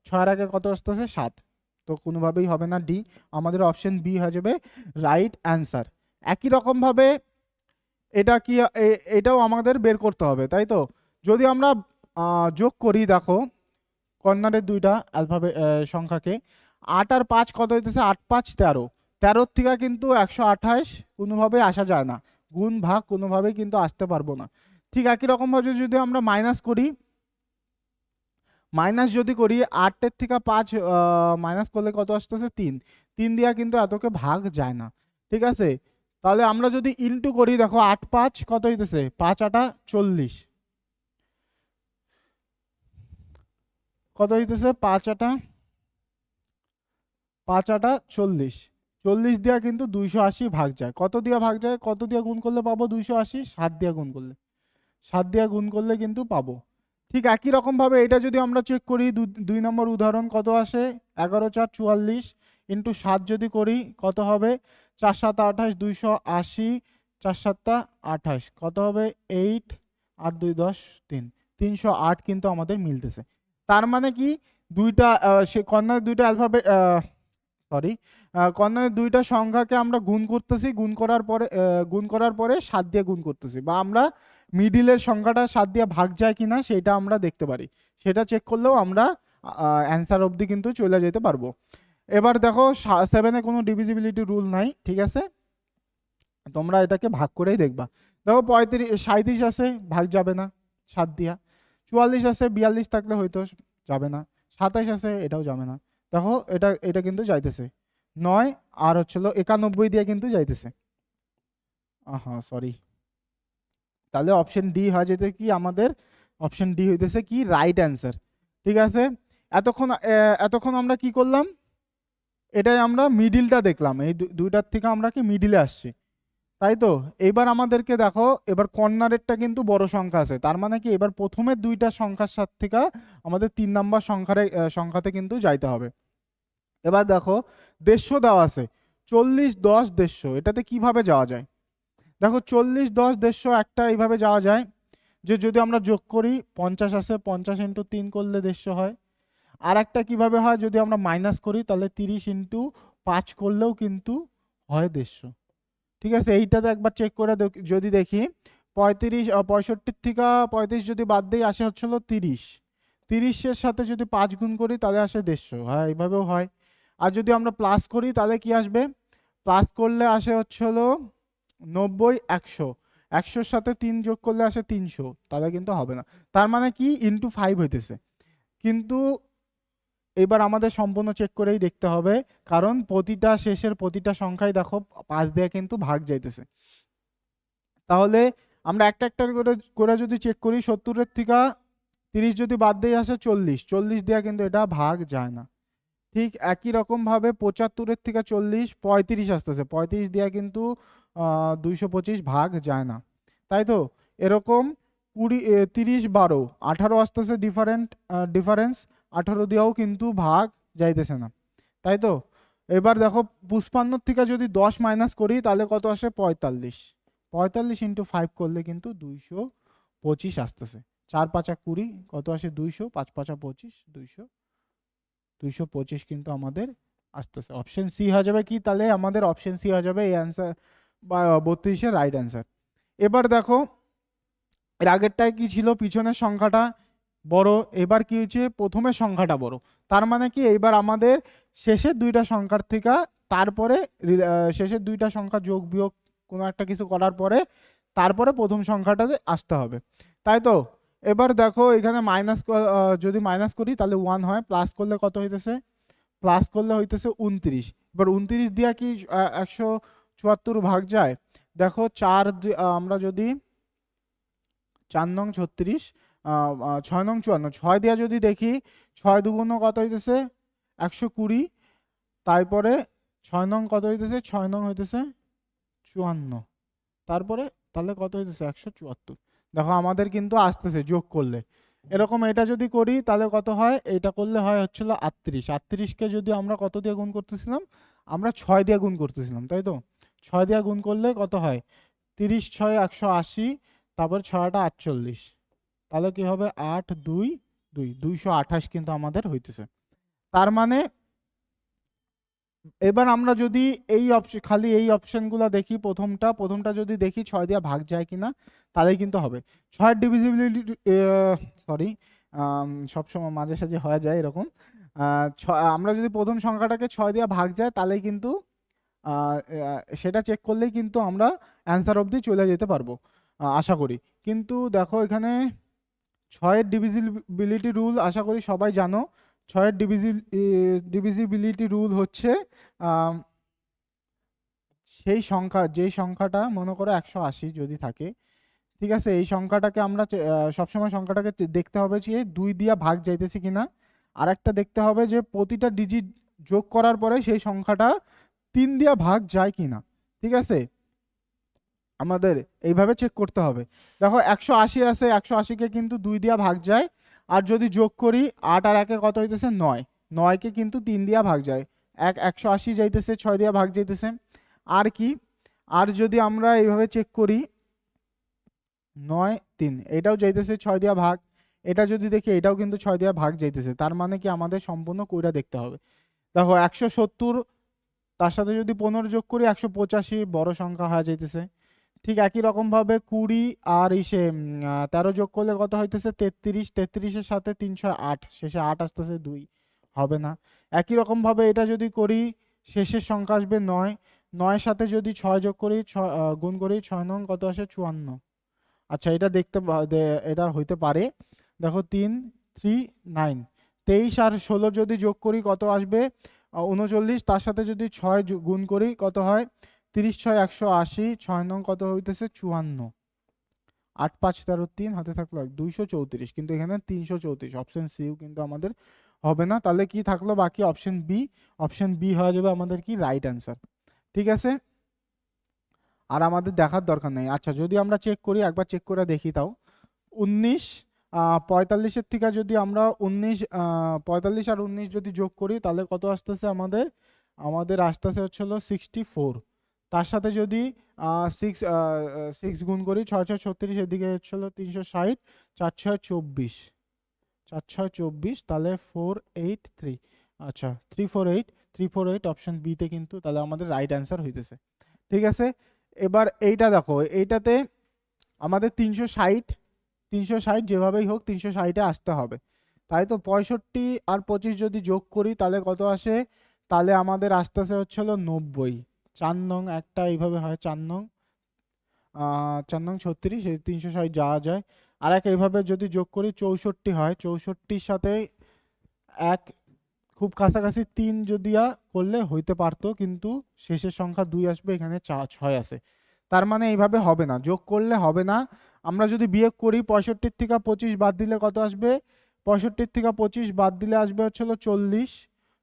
6 এর আগে কত আসতেছে 7, তো কোনোভাবেই হবে না, ডি আমাদের অপশন বি হয়ে যাবে রাইট অ্যান্সার। একই রকম ভাবে এটা কি এটাও আমাদের বের করতে হবে, তাই তো। যদি আমরা যোগ করি, দেখো কর্নারের দুইটা অ্যালফাবেট সংখ্যাকে, 8 আর 5 কত হইতেছে, 8 5 13, 13 থেকে কিন্তু 128 কোনোভাবেই আসা যায় না, গুণ ভাগ কোনোভাবেই কিন্তু আসতে পারবো না। ঠিক একই রকমভাবে যদি আমরা মাইনাস করি, মাইনাস যদি করি 8-এর থেকে 5 মাইনাস করলে কত আসতেছে 3, 3 দিয়া কিন্তু এতকে ভাগ যায় না। ঠিক আছে, তাহলে আমরা যদি ইনটু করি, দেখো 8 5 কত হইতেছে 5 8 40, কত হইতেছে 5 8 40, 40 দিয়া কিন্তু 280 ভাগ যায়, কত দিয়া ভাগ যায়, কত দিয়া গুণ করলে পাবো 280, 7 দিয়া গুণ করলে, 7 দিয়া গুণ করলে কিন্তু পাবো। ঠিক একই রকমভাবে এটা যদি আমরা চেক করি, 2 নম্বর উদাহরণ কত আসে, 11 4 44 ইন্টু 7 যদি করি কত হবে, 4 7 28, 280, 4 7 28 কত হবে, 8 আর 2 10 3, 308 কিন্তু আমাদের মিলতেছে। তার মানে কি দুইটা সে কর্নারের দুইটা অ্যালফাবেট সরি কর্নারের দুইটা সংখ্যাকে আমরা গুণ করতেছি, গুণ করার পরে 7 দিয়ে গুণ করতেছি, বা আমরা মিডিলের সংখ্যাটা 7 দিয়ে ভাগ যায় কিনা সেটা আমরা দেখতে পারি। সেটা চেক করলেও আমরা অ্যান্সার অবধি কিন্তু চলে যেতে পারবো। এবার দেখো 7-এ কোনো ডিভিজিবিলিটি রুল নাই, ঠিক আছে, তোমরা এটাকে ভাগ করেই দেখবা। দেখো 37 আছে, ভাগ যাবে না 7 দিয়া। 44 আছে, 42 থাকলে হয়তো যাবে না। 27 আছে, এটাও যাবে না। দেখো এটা এটা কিন্তু যাইতেছে 9 আর হচ্ছিল 91 দিয়ে কিন্তু যাইতেছে। হ্যাঁ সরি, তাহলে অপশন ডি হয় যেতে কি আমাদের, অপশন ডি হইতেছে কি রাইট অ্যান্সার। ঠিক আছে, এতক্ষণ আমরা কি করলাম, এটাই আমরা মিডিলটা দেখলাম, এই দুইটার থেকে আমরা কি মিডিলে আসছি, তাই তো। এবার আমাদেরকে দেখো, এবার কর্নারেরটা কিন্তু বড় সংখ্যা আছে, তার মানে কি এবার প্রথমের দুইটা সংখ্যার সাথে থেকে আমাদের 3 নাম্বার সংখ্যাতে কিন্তু যাইতে হবে। এবার দেখো 150 দেওয়া আছে, 40 10 150, এটাতে কিভাবে যাওয়া যায়? দেখো 40 10 150 একটা এইভাবে যাওয়া যায় যে যদি আমরা যোগ করি 50 আছে, 50 ইন্টু 3 করলে 150 হয়। আর একটা কিভাবে হয়, যদি আমরা মাইনাস করি তাহলে 30 ইন্টু 5 করলেও কিন্তু হয় 150। ঠিক আছে, এইটাতে একবার চেক করে যদি দেখি 65 থেকে 35 যদি বাদ দিই আসে হচ্ছিল 30, 30-এর সাথে যদি 5 গুণ করি তাহলে আসে 150, হ্যাঁ এইভাবেও হয়। আর যদি আমরা প্লাস করি তাহলে কি আসবে, প্লাস করলে আসে হচ্ছিল 90 100, 100-র সাথে 3 যোগ করলে আসে 300, তাহলে কিন্তু হবে না। তার মানে কি ইন্টু 5 হইতেছে। কিন্তু এবার আমাদের সম্পূর্ণ চেক করেই দেখতে হবে, কারণ প্রতিটা শেষের প্রতিটা সংখ্যায় দেখো 5 দিয়ে কিন্তু ভাগ যাইতেছে। তাহলে আমরা একটা একটা করে যদি চেক করি, 70-এর থেকে 30 যদি বাদ দিয়ে আসে 40, 40 দিয়ে কিন্তু এটা ভাগ যায় না। ঠিক একই রকম ভাবে 75-এর থেকে 40 35 আসতেছে, 35 দিয়ে কিন্তু 225 ভাগ যায় না, তাই তো। এরকম 20 30 12 18 আসতেছে, ডিফারেন্স 18 দিয়েও কিন্তু ভাগ যাইতেছে না, তাই তো। এবার দেখো 55 থেকে যদি 10 মাইনাস করি তাহলে কত আসে, 45, 45 ইন্টু 5 করলে কিন্তু 225 আসতেছে। 4 5 20 কত আসে, 200, 5 5 25, 225 কিন্তু আমাদের আসতেছে। অপশন সি হয়ে যাবে কি, তাহলে আমাদের অপশন সি হয়ে যাবে এই অ্যান্সার বা 32-এর রাইট অ্যান্সার। এবার দেখো এর আগেরটায় কি ছিল, পিছনের সংখ্যাটা বড়, এবার কি হয়েছে প্রথমের সংখ্যাটা বড়। তার মানে কি এইবার আমাদের শেষের দুইটা সংখ্যার থেকে তারপরে শেষের দুইটা সংখ্যা যোগ বিয়োগ কোনো একটা কিছু করার পরে তারপরে প্রথম সংখ্যাটাতে আসতে হবে, তাই তো। এবার দেখো এখানে যদি মাইনাস করি তাহলে 1 হয়, প্লাস করলে কত হইতেছে, প্লাস করলে হইতেছে 29। এবার 29 দিয়া কি 174 ভাগ যায়? দেখো আমরা যদি 4 নং 36, 6 নং 54, 6 দিয়া যদি দেখি 6 দুগুণ কত হইতেছে 120, তারপরে 6 নং কত হইতেছে, 6 নং হইতেছে 54, তারপরে তাহলে কত হইতেছে 174। দেখো আমাদের কিন্তু আসতেছে যোগ করলে এরকম। এটা যদি করি তাহলে কত হয়, এটা করলে হয় হচ্ছিল 38, 38-কে যদি আমরা কত দিয়ে গুণ করতেছিলাম, আমরা 6 দিয়ে গুণ করতেছিলাম, তাই তো। 6 দিয়ে গুণ করলে কত হয়, 30 6 180, তারপর 6টা 48, তাহলে কি হবে 8 2 2, 228 কিন্তু আমাদের হইতেছে। তার মানে এবার আমরা যদি এই খালি এই অপশনগুলো দেখি, প্রথমটা যদি দেখি 6 দিয়ে ভাগ যায় কিনা তাহলেই কিন্তু হবে। 6-এর ডিভিজিবিলিটি সরি সবসময় মাঝে সাঝে হয়ে যায় এরকম। আমরা যদি প্রথম সংখ্যাটাকে 6 দিয়ে ভাগ যায় তাহলেই কিন্তু সেটা চেক করলেই কিন্তু আমরা অ্যান্সার অবধি চলে যেতে পারবো আশা করি। কিন্তু দেখো এখানে 6-এর ডিভিজিবিলিটি রুল আশা করি সবাই জানো। 6-এর ডিভিজিবিলিটি রুল হচ্ছে সেই সংখ্যা, যেই সংখ্যাটা মনে করো 180 যদি থাকে, ঠিক আছে, এই সংখ্যাটাকে আমরা সবসময় সংখ্যাটাকে দেখতে হবে যে 2 দিয়ে ভাগ যাইতেছে কিনা, আর একটা দেখতে হবে যে প্রতিটা ডিজিট যোগ করার পরে সেই সংখ্যাটা 3 দিয়ে ভাগ যায় কিনা, ঠিক আছে, আমাদের এইভাবে চেক করতে হবে। দেখো 180 আছে, 180-কে কিন্তু 2 দিয়ে ভাগ যায়, আর যদি যোগ করি 8 আর 1 কত হইতেছে 9, 9কে কিন্তু 3 দিয়া ভাগ যায়, 180 যাইতেছে, 6 দিয়া ভাগ যাইতেছে। আর কি, আর যদি আমরা এইভাবে চেক করি 9 3, এটাও যাইতেছে 6 দিয়া ভাগ, এটা যদি দেখি এটাও কিন্তু 6 দিয়া ভাগ যাইতেছে। তার মানে কি আমাদের সম্পূর্ণ কইরা দেখতে হবে। দেখো 170 তার সাথে যদি 15 যোগ করি 185 বড় সংখ্যা হয়ে যাইতেছে। ঠিক একই রকমভাবে 20 আর 13 যোগ করলে কত হইতেছে 33, 33-এর সাথে 3 6 8, শেষে 8 আসতেছে 2, হবে না। একই রকমভাবে এটা যদি করি শেষের সংখ্যা আসবে 9, 9-এর সাথে যদি 6 যোগ করি গুণ করি 6 নং কত আসে 54। আচ্ছা এটা এটা হইতে পারে। দেখো 3 3 9, 23 আর 16 যদি যোগ করি কত আসবে 39, তার সাথে যদি 6 গুণ করি কত হয় 30 6 180, 6 নং কত হইতেছে 54, 8 5 13 3 হাতে থাকলো 234, কিন্তু এখানে 334, অপশন সিও কিন্তু আমাদের হবে না। তাহলে কি থাকলো বাকি অপশন বি, অপশন বি হয়ে যাবে আমাদের কি রাইট অ্যান্সার। ঠিক আছে, আর আমাদের দেখার দরকার নেই। আচ্ছা যদি আমরা চেক করি, একবার চেক করে দেখি তাও 19 45-এর থেকে যদি আমরা 45 আর 19 যদি যোগ করি তাহলে কত আসতেছে আমাদের, আমাদের আসতেছে হচ্ছিল 64, তার সাথে যদি 6 গুণ করি 6 6 36, এদিকে হচ্ছিল 360, 4 6 24, 4 6 24, তাহলে 483, আচ্ছা 348 অপশন বি তে কিন্তু তাহলে আমাদের রাইট অ্যান্সার হইতেছে। ঠিক আছে, এবার এইটা দেখো, এইটাতে আমাদের 360 যেভাবেই হোক 360-এ আসতে হবে, তাই তো 65 আর 25 যদি যোগ করি তাহলে কত আসে, তাহলে আমাদের আসতেছে হচ্ছিল 90, 4 নং একটা এইভাবে হয় 4 নং 36, এই 360 যাওয়া যায়। আর এক এইভাবে যদি যোগ করি 64 হয়, 64-র সাথে এক খুব কাছাকাছি 3 যদিয়া করলে হইতে পারতো, কিন্তু শেষের সংখ্যা 2 আসবে, এখানে 6 আছে। তার মানে এইভাবে হবে না, যোগ করলে হবে না। আমরা যদি বিয়োগ করি 65 থেকে 25 বাদ দিলে কত আসবে, 65 থেকে 25 বাদ দিলে আসবে হচ্ছিল 40,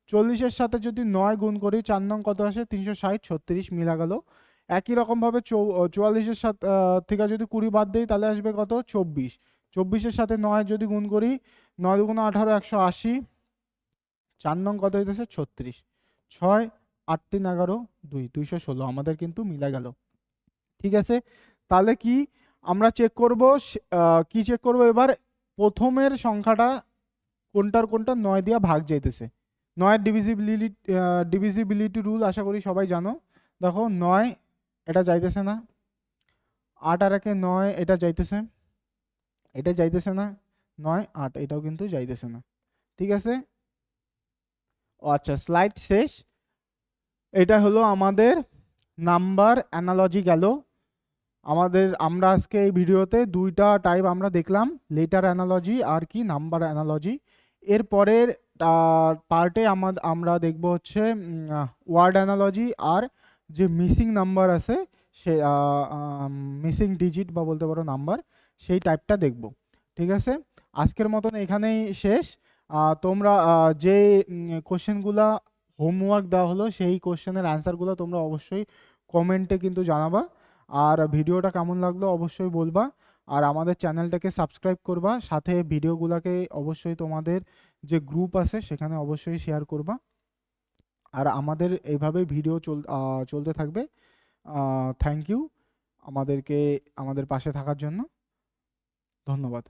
40-এর সাথে যদি 9 গুণ করি 4 নং কত আসে 360, 36 মিলা গেল। একই রকমভাবে 44-এর সাথে থেকে যদি 20 বাদ দিই তাহলে আসবে কত 24, 24-এর সাথে 9 যদি গুণ করি 9 দুগুণ 18, 180, 4 নং কত হইতেছে 36, 6 8 3 11 2 216, আমাদের কিন্তু মিলা গেল। ঠিক আছে, তাহলে কি আমরা চেক করব, কি চেক করব এবার, প্রথমের সংখ্যাটা কোনটার কোনটা 9 দিয়া ভাগ যাইতেছে। 9 ডিভিজিবিলিটি রুল আশা করি সবাই জানো। দেখো 9 এটা যাইতেছে না, 8 আর 1 9 এটা যাইতেছে, এটা যাইতেছে না, 9 8 এটাও কিন্তু যাইতেছে না। ঠিক আছে, ও আচ্ছা স্লাইড শেষ। এটা হলো আমাদের নাম্বার অ্যানালজি গেল আমাদের। আমরা আজকে এই ভিডিওতে দুইটা টাইপ আমরা দেখলাম, লেটার অ্যানালজি আর কি নাম্বার অ্যানালজি। এর পরের পার্টে আমরা দেখব হচ্ছে ওয়ার্ড অ্যানালজি আর যে মিসিং নাম্বার আছে, সে মিসিং ডিজিট বা বলতে পারো নাম্বার, সেই টাইপটা দেখব। ঠিক আছে, আজকের মতন এখানেই শেষ। তোমরা যে কোশ্চেনগুলা হোমওয়ার্ক দেওয়া হলো সেই কোশ্চেনের অ্যান্সারগুলো তোমরা অবশ্যই কমেন্টে কিন্তু জানাবা। আর ভিডিওটা কেমন লাগলো অবশ্যই বলবা, আর আমাদের চ্যানেলটাকে সাবস্ক্রাইব করবা, সাথে ভিডিওগুলোকে অবশ্যই তোমাদের যে গ্রুপ আছে সেখানে অবশ্যই শেয়ার করবা। আর আমাদের এইভাবে ভিডিও চলতে থাকবে। থ্যাংক ইউ আমাদের পাশে থাকার জন্য, ধন্যবাদ।